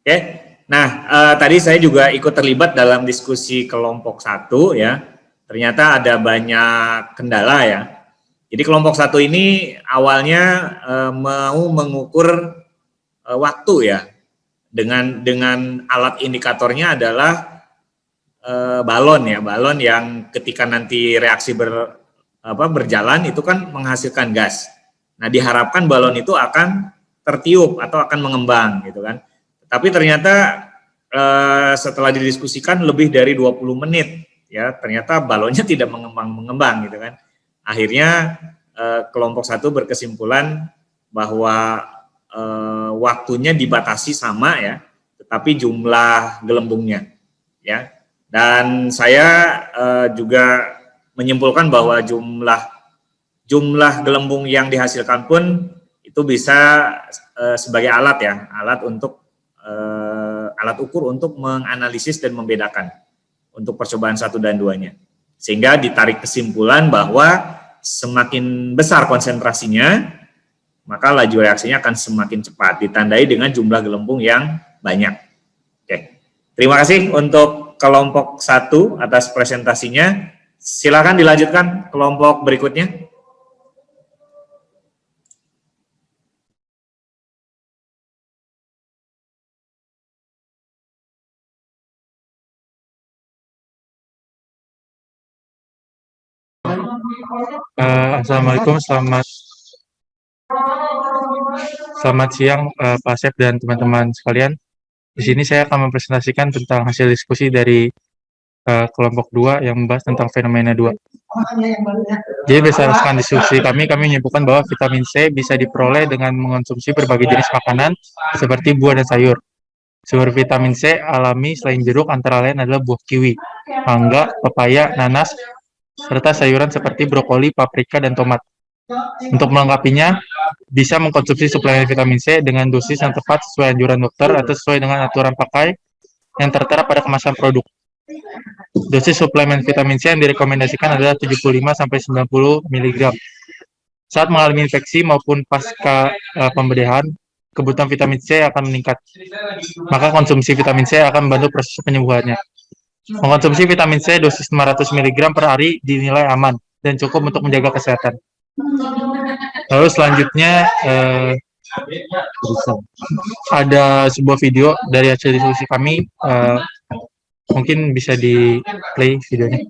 Oke. Nah, tadi saya juga ikut terlibat dalam diskusi kelompok 1 ya. Ternyata ada banyak kendala ya. Jadi kelompok 1 ini awalnya mau mengukur waktu ya. Dengan alat indikatornya adalah balon ya, balon yang ketika nanti reaksi berjalan itu kan menghasilkan gas. Nah, diharapkan balon itu akan tertiup atau akan mengembang gitu kan. Tapi ternyata setelah didiskusikan lebih dari 20 menit ya, ternyata balonnya tidak mengembang gitu kan. Akhirnya kelompok 1 berkesimpulan bahwa waktunya dibatasi sama ya, tetapi jumlah gelembungnya ya. Dan saya juga menyimpulkan bahwa jumlah gelembung yang dihasilkan pun itu bisa sebagai alat ya, alat ukur untuk menganalisis dan membedakan untuk percobaan 1 dan 2-nya. Sehingga ditarik kesimpulan bahwa semakin besar konsentrasinya, maka laju reaksinya akan semakin cepat, ditandai dengan jumlah gelembung yang banyak. Oke. Terima kasih untuk kelompok 1 atas presentasinya. Silakan dilanjutkan kelompok berikutnya. Assalamualaikum, selamat siang Pak Asep dan teman-teman sekalian. Di sini saya akan mempresentasikan tentang hasil diskusi dari kelompok 2 yang membahas tentang fenomena 2. Jadi berdasarkan diskusi kami menyimpulkan bahwa vitamin C bisa diperoleh dengan mengonsumsi berbagai jenis makanan seperti buah dan sayur. Sumber vitamin C alami selain jeruk antara lain adalah buah kiwi, mangga, pepaya, nanas, serta sayuran seperti brokoli, paprika, dan tomat. Untuk melengkapinya, bisa mengkonsumsi suplemen vitamin C dengan dosis yang tepat sesuai anjuran dokter atau sesuai dengan aturan pakai yang tertera pada kemasan produk. Dosis suplemen vitamin C yang direkomendasikan adalah 75-90 mg. Saat mengalami infeksi maupun pasca pembedahan, kebutuhan vitamin C akan meningkat. Maka konsumsi vitamin C akan membantu proses penyembuhannya. Mengkonsumsi vitamin C dosis 500 mg per hari dinilai aman dan cukup untuk menjaga kesehatan. Lalu selanjutnya ada sebuah video dari hasil diskusi kami, mungkin bisa di play videonya.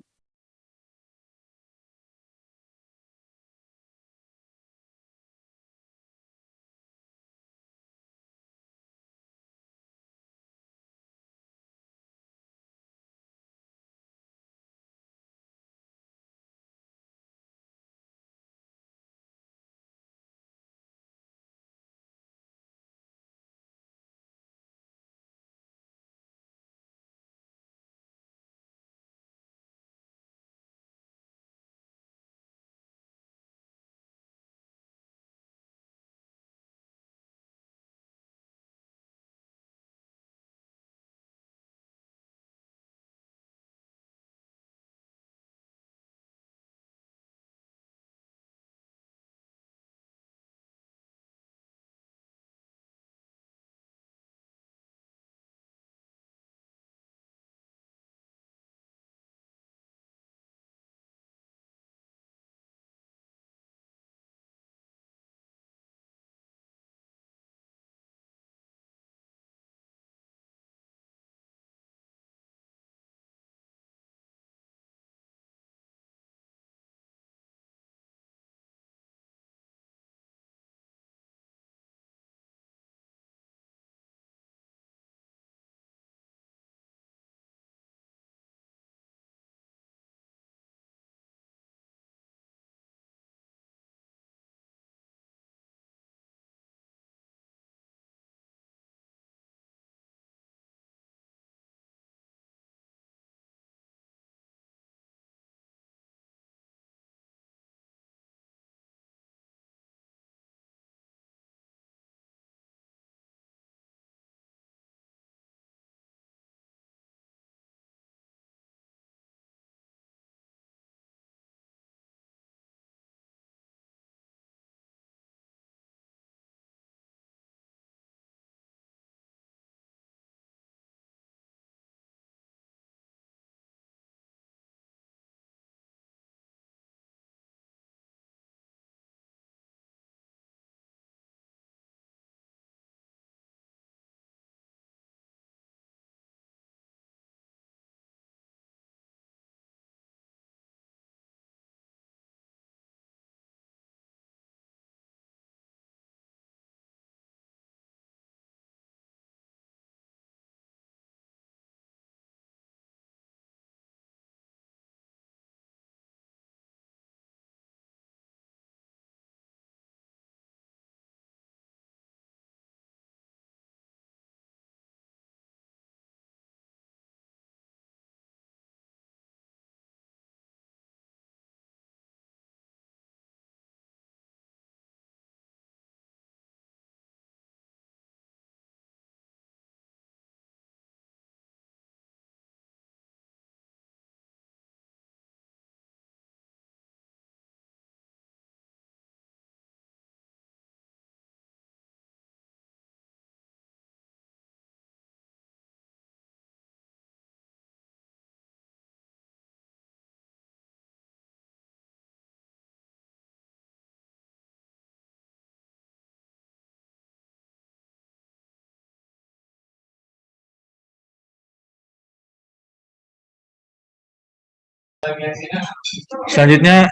Selanjutnya,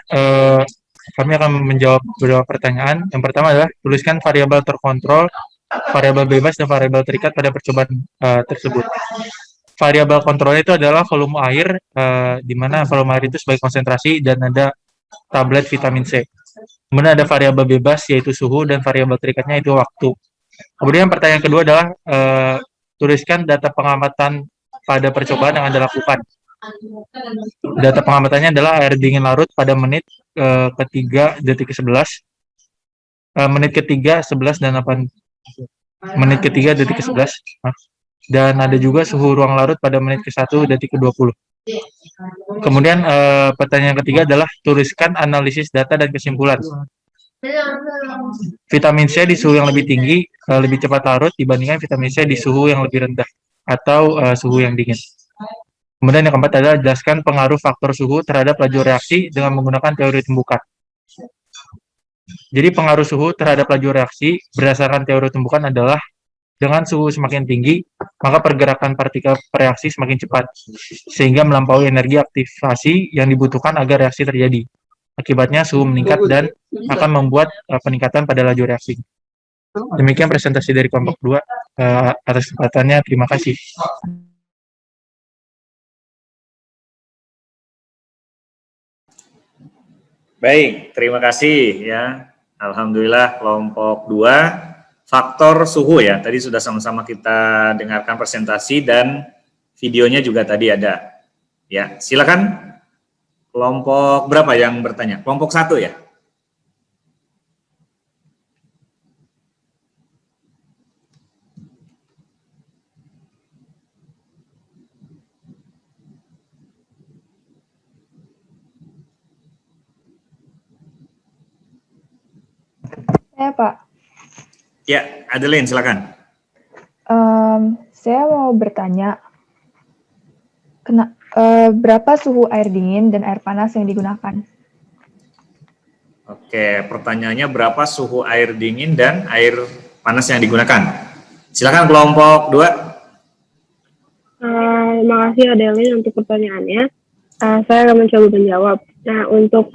kami akan menjawab beberapa pertanyaan. Yang pertama adalah tuliskan variabel terkontrol, variabel bebas, dan variabel terikat pada percobaan tersebut. Variabel kontrolnya itu adalah volume air, di mana volume air itu sebagai konsentrasi dan ada tablet vitamin C. Kemudian ada variabel bebas yaitu suhu dan variabel terikatnya itu waktu. Kemudian pertanyaan kedua adalah tuliskan data pengamatan pada percobaan yang Anda lakukan. Data pengamatannya adalah air dingin larut pada menit ketiga detik ke-11, menit ketiga 11 dan 8 menit ketiga detik ke-11. Dan ada juga suhu ruang larut pada menit ke-1 detik ke-20. Kemudian pertanyaan ketiga adalah tuliskan analisis data dan kesimpulan. Vitamin C di suhu yang lebih tinggi lebih cepat larut dibandingkan vitamin C di suhu yang lebih rendah atau suhu yang dingin. Kemudian yang keempat adalah jelaskan pengaruh faktor suhu terhadap laju reaksi dengan menggunakan teori tumbukan. Jadi pengaruh suhu terhadap laju reaksi berdasarkan teori tumbukan adalah dengan suhu semakin tinggi, maka pergerakan partikel reaksi semakin cepat, sehingga melampaui energi aktivasi yang dibutuhkan agar reaksi terjadi. Akibatnya suhu meningkat dan akan membuat peningkatan pada laju reaksi. Demikian presentasi dari kelompok 2. Atas kesempatannya, terima kasih. Baik, terima kasih ya. Alhamdulillah kelompok 2 faktor suhu ya. Tadi sudah sama-sama kita dengarkan presentasi dan videonya juga tadi ada. Ya, silakan. Kelompok berapa yang bertanya? Kelompok 1 ya. Saya Pak. Ya, Adeline silakan. Saya mau bertanya, berapa suhu air dingin dan air panas yang digunakan? Oke, pertanyaannya berapa suhu air dingin dan air panas yang digunakan? Silakan kelompok 2. Terima kasih Adeline untuk pertanyaannya. Saya akan mencoba menjawab. Nah, untuk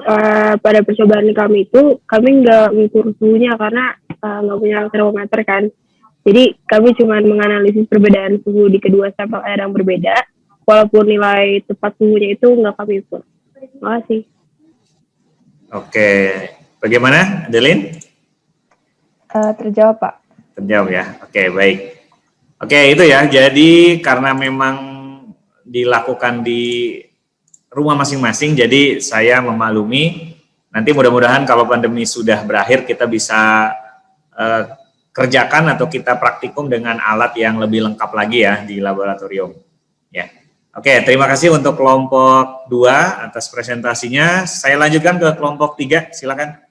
pada percobaan kami itu, kami nggak mengukur suhunya karena nggak punya termometer kan. Jadi kami cuma menganalisis perbedaan suhu di kedua sampel air yang berbeda, walaupun nilai tepat suhunya itu nggak kami ukur. Terima kasih. Oke, bagaimana Adeline? Terjawab Pak. Terjawab ya, oke baik. Oke itu ya, jadi karena memang dilakukan di rumah masing-masing, jadi saya memaklumi, nanti mudah-mudahan kalau pandemi sudah berakhir kita bisa kerjakan atau kita praktikum dengan alat yang lebih lengkap lagi ya di laboratorium. Ya, oke terima kasih untuk kelompok 2 atas presentasinya. Saya lanjutkan ke kelompok 3, silakan.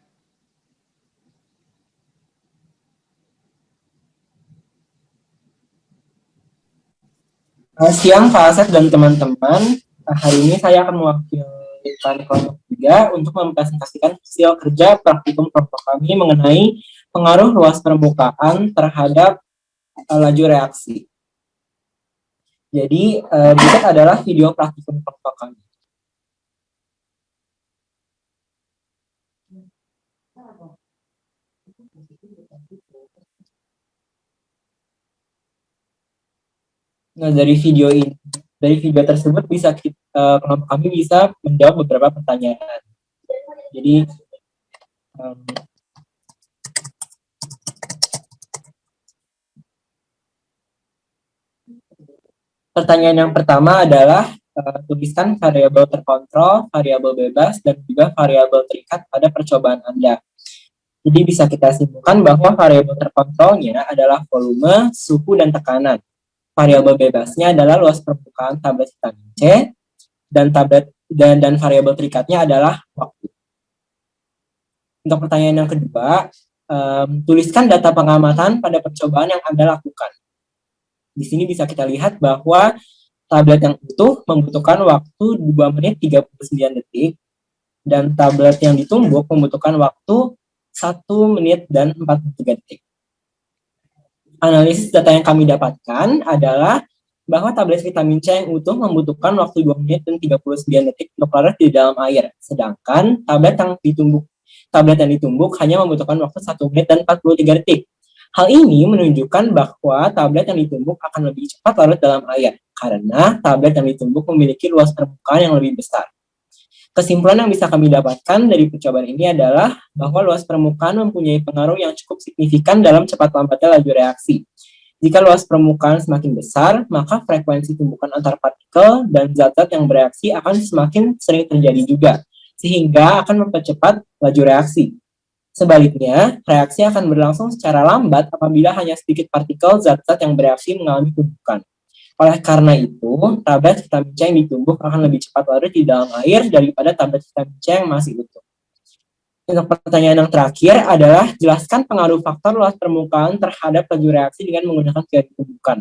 Siang Pak Asep dan teman-teman, hari ini saya akan mewakilkan kelompok 3 untuk mempresentasikan hasil kerja praktikum kelompok kami mengenai pengaruh luas permukaan terhadap laju reaksi. Jadi, berikut adalah video praktikum kelompok kami. Nah, dari video tersebut bisa kelompok kami bisa menjawab beberapa pertanyaan. Jadi pertanyaan yang pertama adalah tuliskan variabel terkontrol, variabel bebas, dan juga variabel terikat pada percobaan Anda. Jadi bisa kita simpulkan bahwa variabel terkontrolnya adalah volume, suhu, dan tekanan. Variabel bebasnya adalah luas permukaan tablet vitamin C, dan variabel terikatnya adalah waktu. Untuk pertanyaan yang kedua, tuliskan data pengamatan pada percobaan yang Anda lakukan. Di sini bisa kita lihat bahwa tablet yang utuh membutuhkan waktu 2 menit 39 detik, dan tablet yang ditumbuk membutuhkan waktu 1 menit dan 43 detik. Analisis data yang kami dapatkan adalah bahwa tablet vitamin C yang utuh membutuhkan waktu 2 menit dan 39 detik untuk larut di dalam air. Sedangkan tablet yang ditumbuk hanya membutuhkan waktu 1 menit dan 43 detik. Hal ini menunjukkan bahwa tablet yang ditumbuk akan lebih cepat larut dalam air, karena tablet yang ditumbuk memiliki luas permukaan yang lebih besar. Kesimpulan yang bisa kami dapatkan dari percobaan ini adalah bahwa luas permukaan mempunyai pengaruh yang cukup signifikan dalam cepat lambatnya laju reaksi. Jika luas permukaan semakin besar, maka frekuensi tumbukan antar partikel dan zat-zat yang bereaksi akan semakin sering terjadi juga, sehingga akan mempercepat laju reaksi. Sebaliknya, reaksi akan berlangsung secara lambat apabila hanya sedikit partikel zat-zat yang bereaksi mengalami tumbukan. Oleh karena itu, tablet vitamin C yang ditumbuk akan lebih cepat larut di dalam air daripada tablet vitamin C yang masih utuh. Untuk pertanyaan yang terakhir adalah jelaskan pengaruh faktor luas permukaan terhadap laju reaksi dengan menggunakan teori tumbukan.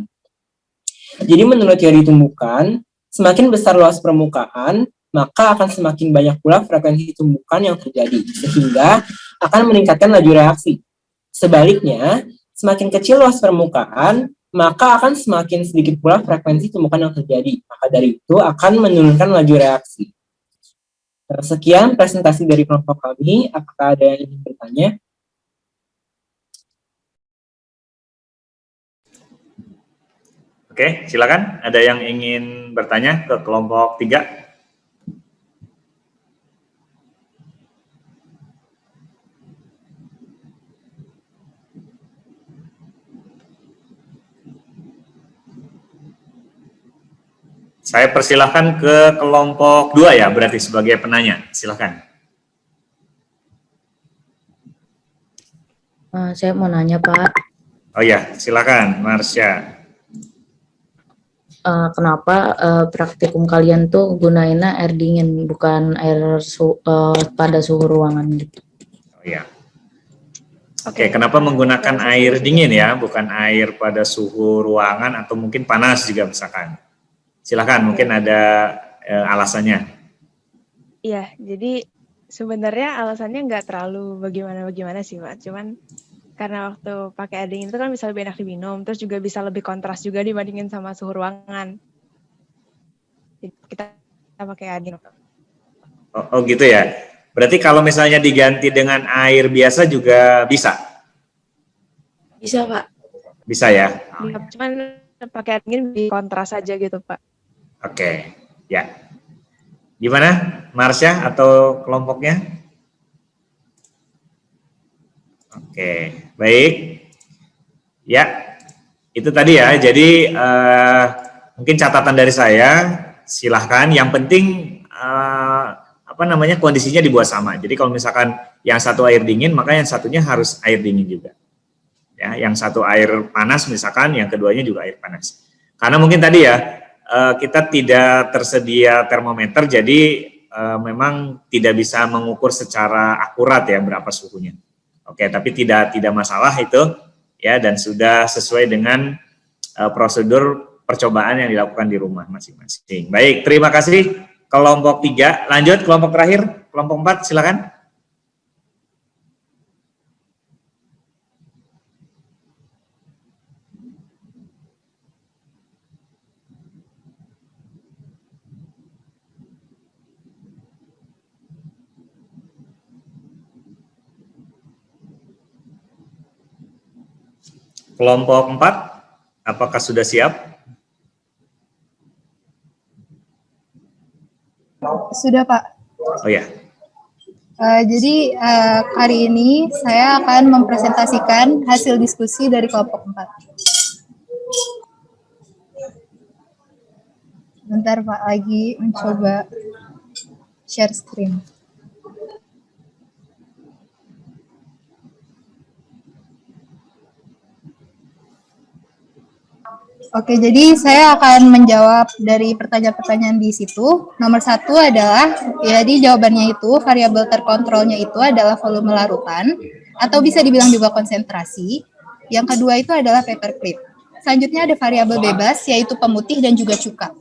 Jadi menurut teori tumbukan, semakin besar luas permukaan, maka akan semakin banyak pula frekuensi tumbukan yang terjadi, sehingga akan meningkatkan laju reaksi. Sebaliknya, semakin kecil luas permukaan, maka akan semakin sedikit pula frekuensi tumbukan yang terjadi. Maka dari itu akan menurunkan laju reaksi. Sekian presentasi dari kelompok kami. Apakah ada yang ingin bertanya? Oke, silakan. Ada yang ingin bertanya ke kelompok 3? Saya persilahkan ke kelompok 2 ya, berarti sebagai penanya. Silakan. Saya mau nanya, Pak. Oh ya, silakan, Marsha. Kenapa praktikum kalian tuh gunainnya air dingin, bukan air pada suhu ruangan gitu? Oh ya. Oke, kenapa menggunakan air dingin ya, bukan air pada suhu ruangan atau mungkin panas juga misalkan? Silahkan, mungkin ada alasannya. Iya, jadi sebenarnya alasannya nggak terlalu bagaimana sih, Pak. Cuman karena waktu pakai air dingin itu kan bisa lebih enak diminum, terus juga bisa lebih kontras juga dibandingin sama suhu ruangan. Jadi kita pakai air dingin. Oh gitu ya. Berarti kalau misalnya diganti dengan air biasa juga bisa? Bisa, Pak. Bisa ya? Cuman pakai air dingin lebih kontras aja gitu, Pak. Oke, ya. Gimana, Marsha atau kelompoknya? Oke, baik. Ya, itu tadi ya. Jadi mungkin catatan dari saya, silahkan. Yang penting kondisinya dibuat sama. Jadi kalau misalkan yang satu air dingin, maka yang satunya harus air dingin juga. Ya, yang satu air panas misalkan, yang keduanya juga air panas. Karena mungkin tadi ya, kita tidak tersedia termometer, jadi memang tidak bisa mengukur secara akurat ya berapa suhunya. Oke, tapi tidak masalah itu ya, dan sudah sesuai dengan prosedur percobaan yang dilakukan di rumah masing-masing. Baik, terima kasih kelompok 3. Lanjut kelompok terakhir, kelompok 4, silakan. Kelompok 4, apakah sudah siap? Sudah, Pak. Oh ya. Jadi hari ini saya akan mempresentasikan hasil diskusi dari kelompok 4. Bentar, Pak, lagi mencoba share screen. Oke, jadi saya akan menjawab dari pertanyaan-pertanyaan di situ. Nomor 1 adalah, jadi jawabannya itu, variabel terkontrolnya itu adalah volume larutan, atau bisa dibilang juga konsentrasi. Yang kedua itu adalah paperclip. Selanjutnya ada variabel bebas, yaitu pemutih dan juga cuka.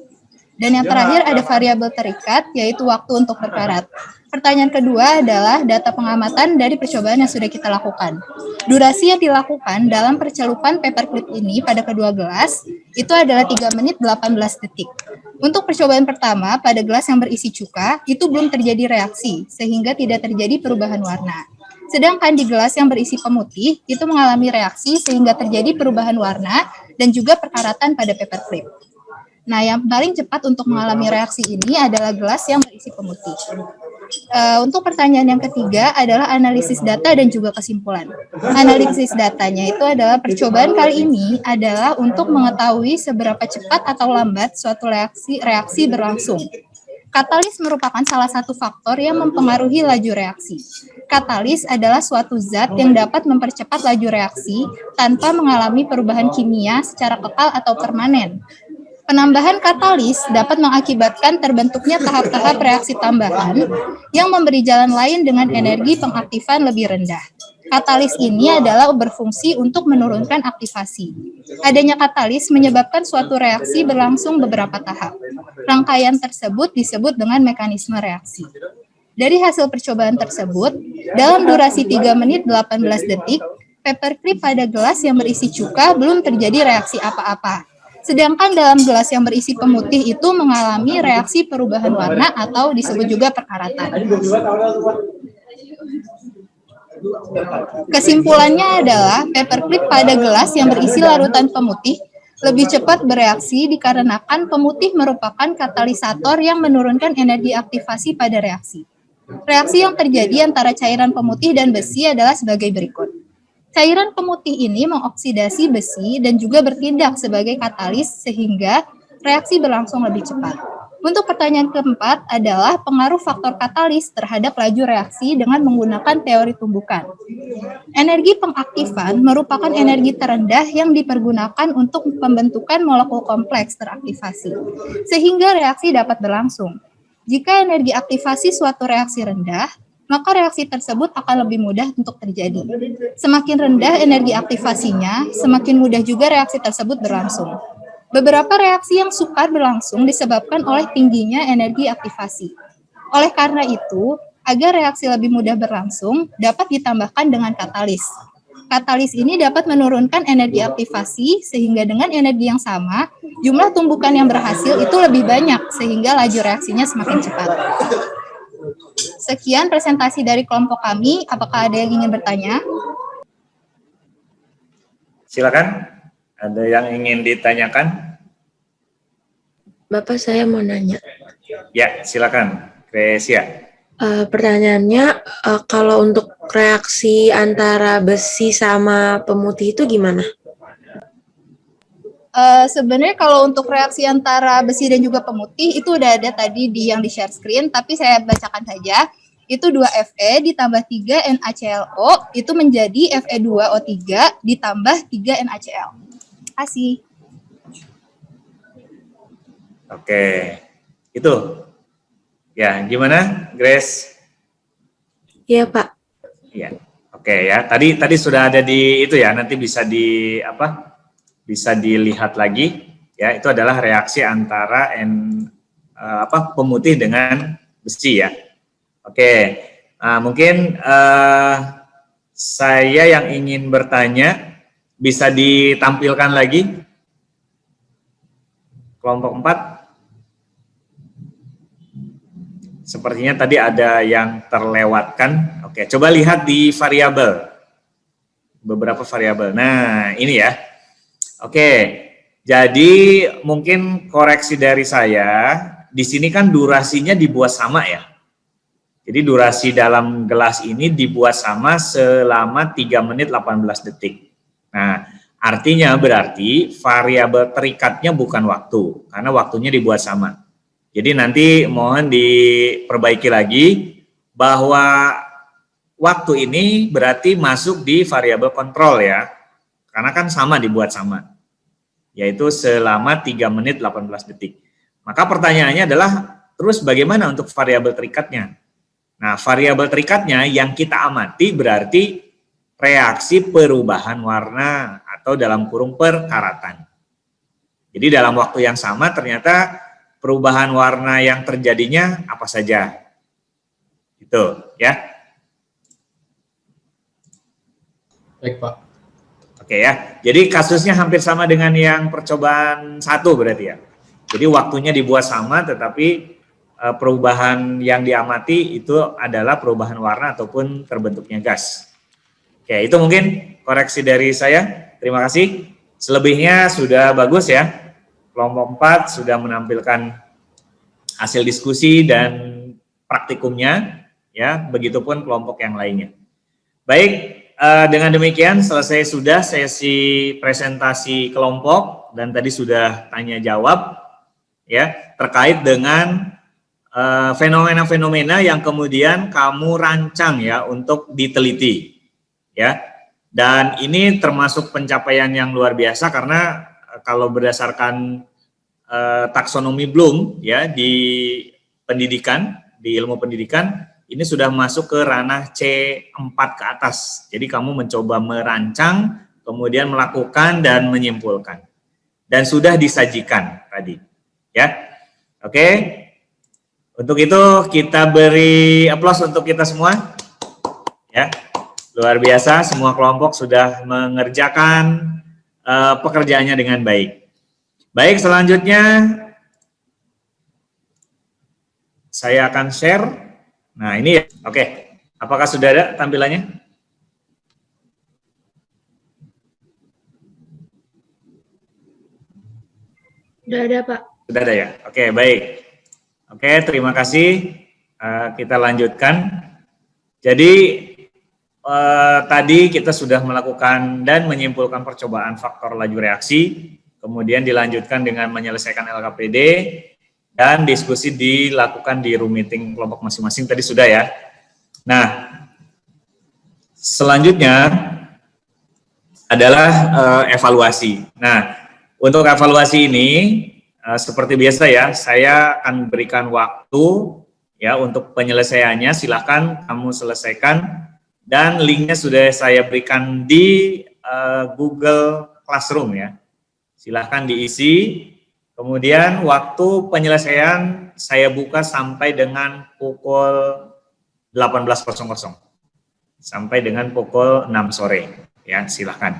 Dan yang terakhir ada variabel terikat, yaitu waktu untuk berkarat. Pertanyaan kedua adalah data pengamatan dari percobaan yang sudah kita lakukan. Durasi yang dilakukan dalam percelupan paperclip ini pada kedua gelas itu adalah 3 menit 18 detik. Untuk percobaan pertama pada gelas yang berisi cuka itu belum terjadi reaksi sehingga tidak terjadi perubahan warna. Sedangkan di gelas yang berisi pemutih itu mengalami reaksi sehingga terjadi perubahan warna dan juga perkaratan pada paperclip. Nah, yang paling cepat untuk mengalami reaksi ini adalah gelas yang berisi pemutih. Untuk pertanyaan yang ketiga adalah analisis data dan juga kesimpulan. Analisis datanya itu adalah percobaan kali ini adalah untuk mengetahui seberapa cepat atau lambat suatu reaksi berlangsung. Katalis merupakan salah satu faktor yang mempengaruhi laju reaksi. Katalis adalah suatu zat yang dapat mempercepat laju reaksi tanpa mengalami perubahan kimia secara kekal atau permanen. Penambahan katalis dapat mengakibatkan terbentuknya tahap-tahap reaksi tambahan yang memberi jalan lain dengan energi pengaktifan lebih rendah. Katalis ini adalah berfungsi untuk menurunkan aktivasi. Adanya katalis menyebabkan suatu reaksi berlangsung beberapa tahap. Rangkaian tersebut disebut dengan mekanisme reaksi. Dari hasil percobaan tersebut, dalam durasi 3 menit 18 detik, paperclip pada gelas yang berisi cuka belum terjadi reaksi apa-apa. Sedangkan dalam gelas yang berisi pemutih itu mengalami reaksi perubahan warna atau disebut juga perkaratan. Kesimpulannya adalah paperclip pada gelas yang berisi larutan pemutih lebih cepat bereaksi dikarenakan pemutih merupakan katalisator yang menurunkan energi aktivasi pada reaksi. Reaksi yang terjadi antara cairan pemutih dan besi adalah sebagai berikut. Cairan pemutih ini mengoksidasi besi dan juga bertindak sebagai katalis sehingga reaksi berlangsung lebih cepat. Untuk pertanyaan keempat adalah pengaruh faktor katalis terhadap laju reaksi dengan menggunakan teori tumbukan. Energi pengaktifan merupakan energi terendah yang dipergunakan untuk pembentukan molekul kompleks teraktivasi, sehingga reaksi dapat berlangsung. Jika energi aktivasi suatu reaksi rendah, maka reaksi tersebut akan lebih mudah untuk terjadi. Semakin rendah energi aktivasinya, semakin mudah juga reaksi tersebut berlangsung. Beberapa reaksi yang sukar berlangsung disebabkan oleh tingginya energi aktivasi. Oleh karena itu, agar reaksi lebih mudah berlangsung, dapat ditambahkan dengan katalis. Katalis ini dapat menurunkan energi aktivasi, sehingga dengan energi yang sama, jumlah tumbukan yang berhasil itu lebih banyak, sehingga laju reaksinya semakin cepat. Sekian presentasi dari kelompok kami. Apakah ada yang ingin bertanya? Silakan. Ada yang ingin ditanyakan? Bapak, saya mau nanya. Ya, silakan. Gresia. Pertanyaannya, kalau untuk reaksi antara besi sama pemutih itu gimana? Sebenarnya kalau untuk reaksi antara besi dan juga pemutih itu udah ada tadi yang di share screen, tapi saya bacakan saja. Itu 2Fe ditambah 3 NaClO itu menjadi Fe2O3 ditambah 3 NaCl. Terima kasih. Oke, itu. Ya, gimana, Grace? Iya, Pak. Iya. Oke ya. Tadi sudah ada di itu ya. Nanti bisa bisa dilihat lagi. Ya, itu adalah reaksi antara pemutih dengan besi ya. Oke. Nah, mungkin saya yang ingin bertanya bisa ditampilkan lagi kelompok 4. Sepertinya tadi ada yang terlewatkan. Oke, coba lihat di variabel. Beberapa variabel. Nah, ini ya. Oke, jadi mungkin koreksi dari saya, di sini kan durasinya dibuat sama ya. Jadi durasi dalam gelas ini dibuat sama selama 3 menit 18 detik. Nah, artinya berarti variabel terikatnya bukan waktu, karena waktunya dibuat sama. Jadi nanti mohon diperbaiki lagi bahwa waktu ini berarti masuk di variabel kontrol ya. Karena kan sama dibuat sama. Yaitu selama 3 menit 18 detik. Maka pertanyaannya adalah terus bagaimana untuk variabel terikatnya? Nah, variabel terikatnya yang kita amati berarti reaksi perubahan warna atau dalam kurung perkaratan. Jadi dalam waktu yang sama ternyata perubahan warna yang terjadinya apa saja. Gitu, ya. Baik, Pak. Oke ya. Jadi kasusnya hampir sama dengan yang percobaan 1 berarti ya. Jadi waktunya dibuat sama, tetapi perubahan yang diamati itu adalah perubahan warna ataupun terbentuknya gas. Oke, itu mungkin koreksi dari saya. Terima kasih. Selebihnya sudah bagus ya. Kelompok 4 sudah menampilkan hasil diskusi dan praktikumnya, ya. Begitupun kelompok yang lainnya. Baik, dengan demikian selesai sudah sesi presentasi kelompok dan tadi sudah tanya jawab, ya, terkait dengan fenomena-fenomena yang kemudian kamu rancang ya untuk diteliti, ya. Dan ini termasuk pencapaian yang luar biasa karena kalau berdasarkan taksonomi Bloom ya di pendidikan, di ilmu pendidikan, ini sudah masuk ke ranah C4 ke atas. Jadi kamu mencoba merancang, kemudian melakukan dan menyimpulkan. Dan sudah disajikan tadi, ya. Oke. Untuk itu kita beri aplaus untuk kita semua. Ya. Luar biasa, semua kelompok sudah mengerjakan pekerjaannya dengan baik. Baik, selanjutnya saya akan share. Nah, ini ya. Oke. Apakah sudah ada tampilannya? Sudah ada, Pak. Sudah ada ya? Oke, baik. Oke, terima kasih. Kita lanjutkan. Jadi, tadi kita sudah melakukan dan menyimpulkan percobaan faktor laju reaksi, kemudian dilanjutkan dengan menyelesaikan LKPD, dan diskusi dilakukan di room meeting kelompok masing-masing, tadi sudah ya. Nah, selanjutnya adalah evaluasi. Nah, untuk evaluasi ini, seperti biasa ya, saya akan berikan waktu ya untuk penyelesaiannya, silahkan kamu selesaikan. Dan linknya sudah saya berikan di Google Classroom ya. Silahkan diisi. Kemudian waktu penyelesaian saya buka sampai dengan pukul 18.00. Sampai dengan pukul 6 sore. Ya, silahkan.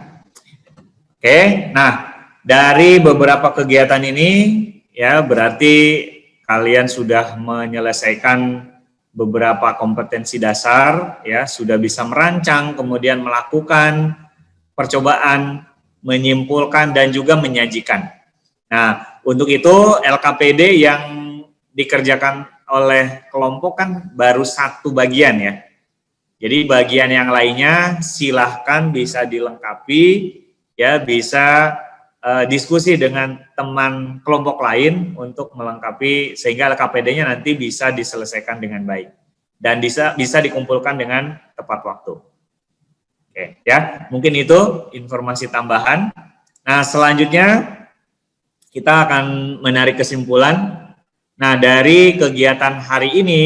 Oke, nah dari beberapa kegiatan ini ya berarti kalian sudah menyelesaikan beberapa kompetensi dasar, ya, sudah bisa merancang, kemudian melakukan percobaan, menyimpulkan, dan juga menyajikan. Nah, untuk itu LKPD yang dikerjakan oleh kelompok kan baru satu bagian ya. Jadi bagian yang lainnya silahkan bisa dilengkapi, ya, bisa diskusi dengan teman kelompok lain untuk melengkapi sehingga LKPD-nya nanti bisa diselesaikan dengan baik dan bisa dikumpulkan dengan tepat waktu. Oke, ya, mungkin itu informasi tambahan. Nah, selanjutnya kita akan menarik kesimpulan. Nah, dari kegiatan hari ini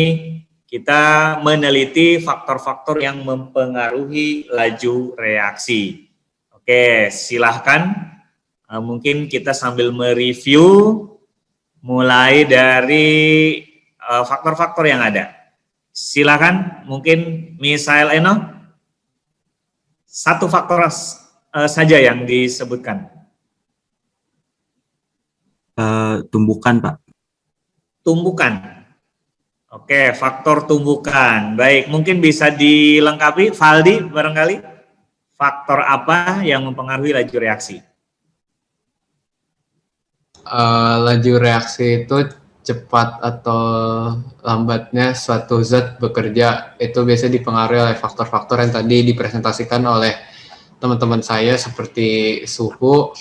kita meneliti faktor-faktor yang mempengaruhi laju reaksi. Oke, silahkan. Mungkin kita sambil mereview mulai dari faktor-faktor yang ada. Silakan, mungkin Misael Eno, satu faktor saja yang disebutkan. Tumbukan, Pak. Tumbukan. Oke, faktor tumbukan. Baik, mungkin bisa dilengkapi, Valdi barangkali. Faktor apa yang mempengaruhi laju reaksi? Laju reaksi itu cepat atau lambatnya suatu zat bekerja itu biasanya dipengaruhi oleh faktor-faktor yang tadi dipresentasikan oleh teman-teman saya seperti suhu,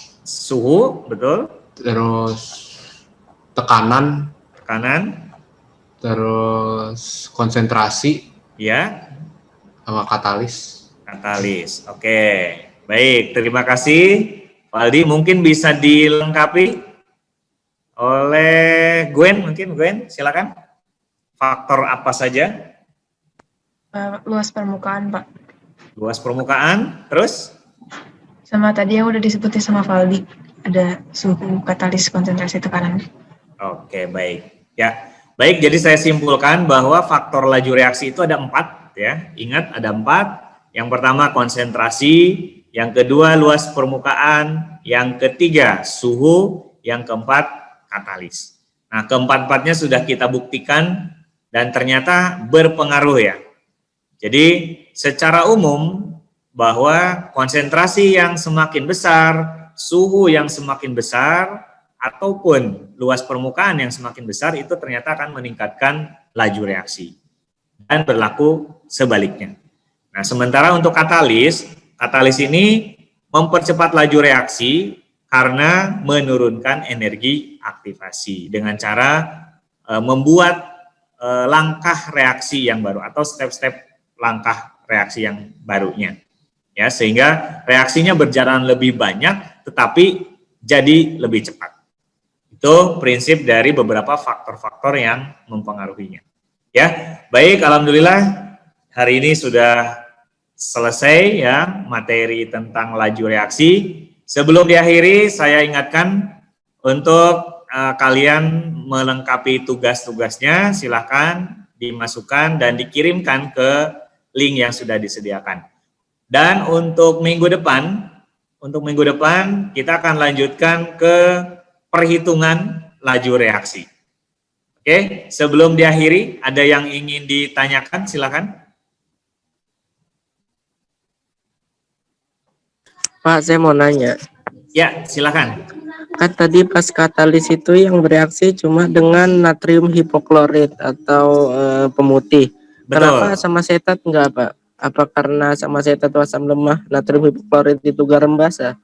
betul, terus tekanan, terus konsentrasi, ya, sama katalis. Oke, baik, terima kasih, Valdi. Mungkin bisa dilengkapi oleh Gwen, silakan. Faktor apa saja? Luas permukaan, Pak. Luas permukaan, terus? Sama tadi yang udah disebutin sama Valdi, ada suhu, katalis, konsentrasi, tekanan. Oke, baik. Ya, Baik, jadi saya simpulkan bahwa faktor laju reaksi itu ada 4 ya. Ingat ada 4. Yang pertama konsentrasi, yang kedua luas permukaan, yang ketiga suhu, yang keempat katalis. Nah, keempat-empatnya sudah kita buktikan dan ternyata berpengaruh ya. Jadi secara umum bahwa konsentrasi yang semakin besar, suhu yang semakin besar, ataupun luas permukaan yang semakin besar itu ternyata akan meningkatkan laju reaksi. Dan berlaku sebaliknya. Nah, sementara untuk katalis ini mempercepat laju reaksi karena menurunkan energi aktivasi dengan cara membuat langkah reaksi yang baru atau step-step langkah reaksi yang barunya. Ya, sehingga reaksinya berjalan lebih banyak tetapi jadi lebih cepat. Itu prinsip dari beberapa faktor-faktor yang mempengaruhinya. Ya, baik, alhamdulillah hari ini sudah selesai ya materi tentang laju reaksi. Sebelum diakhiri, saya ingatkan untuk kalian melengkapi tugas-tugasnya, silahkan dimasukkan dan dikirimkan ke link yang sudah disediakan. Dan untuk minggu depan kita akan lanjutkan ke perhitungan laju reaksi. Oke, sebelum diakhiri, ada yang ingin ditanyakan, silakan. Pak, saya mau nanya. Ya, silakan. Kan tadi pas katalis itu yang bereaksi cuma dengan natrium hipoklorit atau pemutih. Betul. Kenapa asam asetat enggak, Pak? Apa karena asam asetat itu asam lemah, natrium hipoklorit itu garam basa?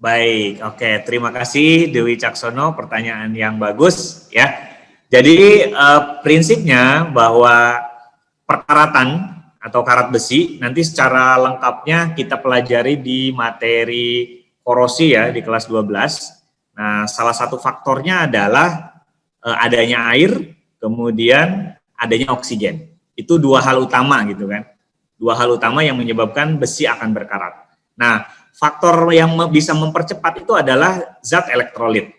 Baik, oke. Terima kasih Dewi Caksono, pertanyaan yang bagus ya. Jadi prinsipnya bahwa perkaratan atau karat besi nanti secara lengkapnya kita pelajari di materi korosi ya di kelas 12. Nah, salah satu faktornya adalah adanya air, kemudian adanya oksigen. Itu dua hal utama gitu kan. Dua hal utama yang menyebabkan besi akan berkarat. Nah, faktor yang bisa mempercepat itu adalah zat elektrolit.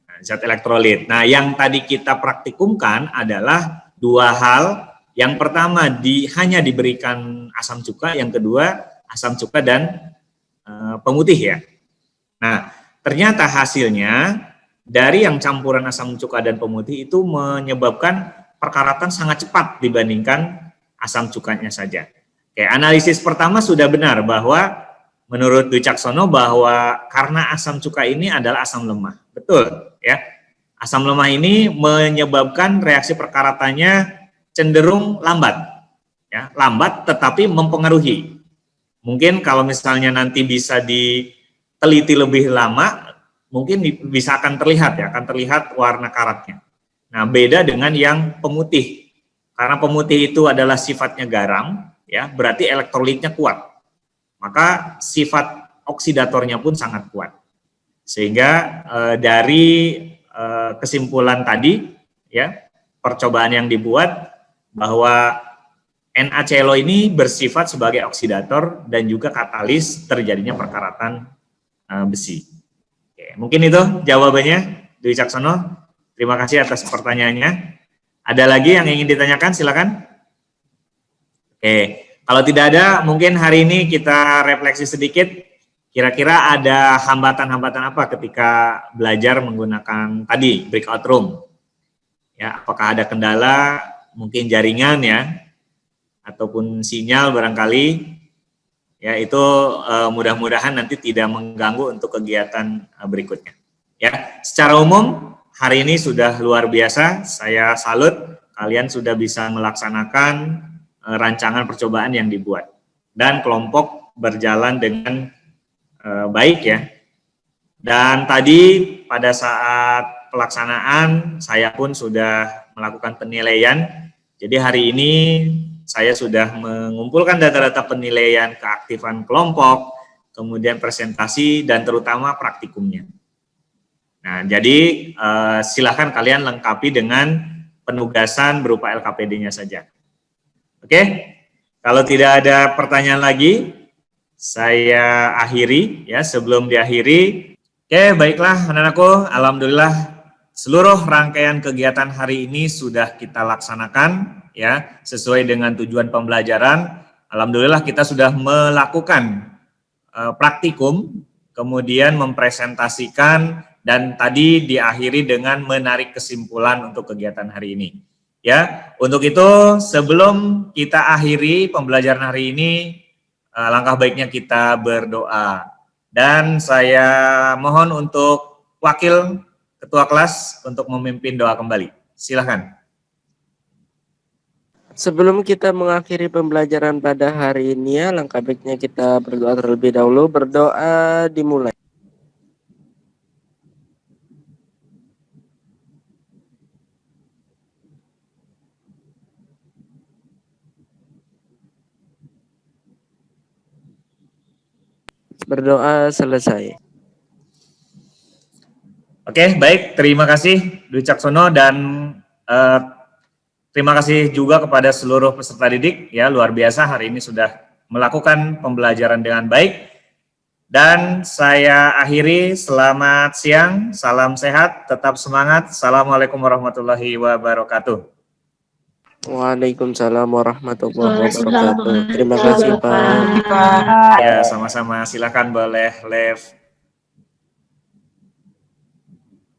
Nah, zat elektrolit. Nah, yang tadi kita praktikumkan adalah dua hal. Yang pertama hanya diberikan asam cuka, yang kedua asam cuka dan pemutih ya. Nah, ternyata hasilnya dari yang campuran asam cuka dan pemutih itu menyebabkan perkaratan sangat cepat dibandingkan asam cukanya saja. Oke, analisis pertama sudah benar bahwa menurut Dwi Caksono bahwa karena asam cuka ini adalah asam lemah. Betul ya. Asam lemah ini menyebabkan reaksi perkaratannya cenderung lambat. Ya, lambat tetapi mempengaruhi. Mungkin kalau misalnya nanti bisa diteliti lebih lama, mungkin bisa akan terlihat ya, akan terlihat warna karatnya. Nah, beda dengan yang pemutih. Karena pemutih itu adalah sifatnya garam, ya, berarti elektrolitnya kuat. Maka sifat oksidatornya pun sangat kuat. Sehingga dari kesimpulan tadi, ya, percobaan yang dibuat bahwa NaClO ini bersifat sebagai oksidator dan juga katalis terjadinya perkaratan besi. Oke, mungkin itu jawabannya, Dwi Caksono. Terima kasih atas pertanyaannya. Ada lagi yang ingin ditanyakan, silakan. Oke, kalau tidak ada, mungkin hari ini kita refleksi sedikit. Kira-kira ada hambatan-hambatan apa ketika belajar menggunakan tadi breakout room? Ya, apakah ada kendala, mungkin jaringan ya, ataupun sinyal barangkali? Ya, itu mudah-mudahan nanti tidak mengganggu untuk kegiatan berikutnya. Ya, secara umum hari ini sudah luar biasa. Saya salut kalian sudah bisa melaksanakan rancangan percobaan yang dibuat dan kelompok berjalan dengan baik ya. Dan tadi pada saat pelaksanaan saya pun sudah melakukan penilaian. Jadi hari ini saya sudah mengumpulkan data-data penilaian keaktifan kelompok, kemudian presentasi dan terutama praktikumnya. Nah, jadi silakan kalian lengkapi dengan penugasan berupa LKPD-nya saja. Oke, kalau tidak ada pertanyaan lagi, saya akhiri ya. Sebelum diakhiri, oke, baiklah anak-anakku, alhamdulillah seluruh rangkaian kegiatan hari ini sudah kita laksanakan ya sesuai dengan tujuan pembelajaran. Alhamdulillah kita sudah melakukan praktikum, kemudian mempresentasikan dan tadi diakhiri dengan menarik kesimpulan untuk kegiatan hari ini. Ya, untuk itu sebelum kita akhiri pembelajaran hari ini, langkah baiknya kita berdoa. Dan saya mohon untuk wakil ketua kelas untuk memimpin doa kembali. Silakan. Sebelum kita mengakhiri pembelajaran pada hari ini ya, langkah baiknya kita berdoa terlebih dahulu. Berdoa dimulai. Berdoa selesai. Oke, baik. Terima kasih Dwi Caksono dan terima kasih juga kepada seluruh peserta didik. Ya, luar biasa hari ini sudah melakukan pembelajaran dengan baik. Dan saya akhiri, selamat siang, salam sehat, tetap semangat. Assalamualaikum warahmatullahi wabarakatuh. Waalaikumsalam warahmatullahi wabarakatuh. Terima kasih Pak. Ya, sama-sama. Silakan boleh live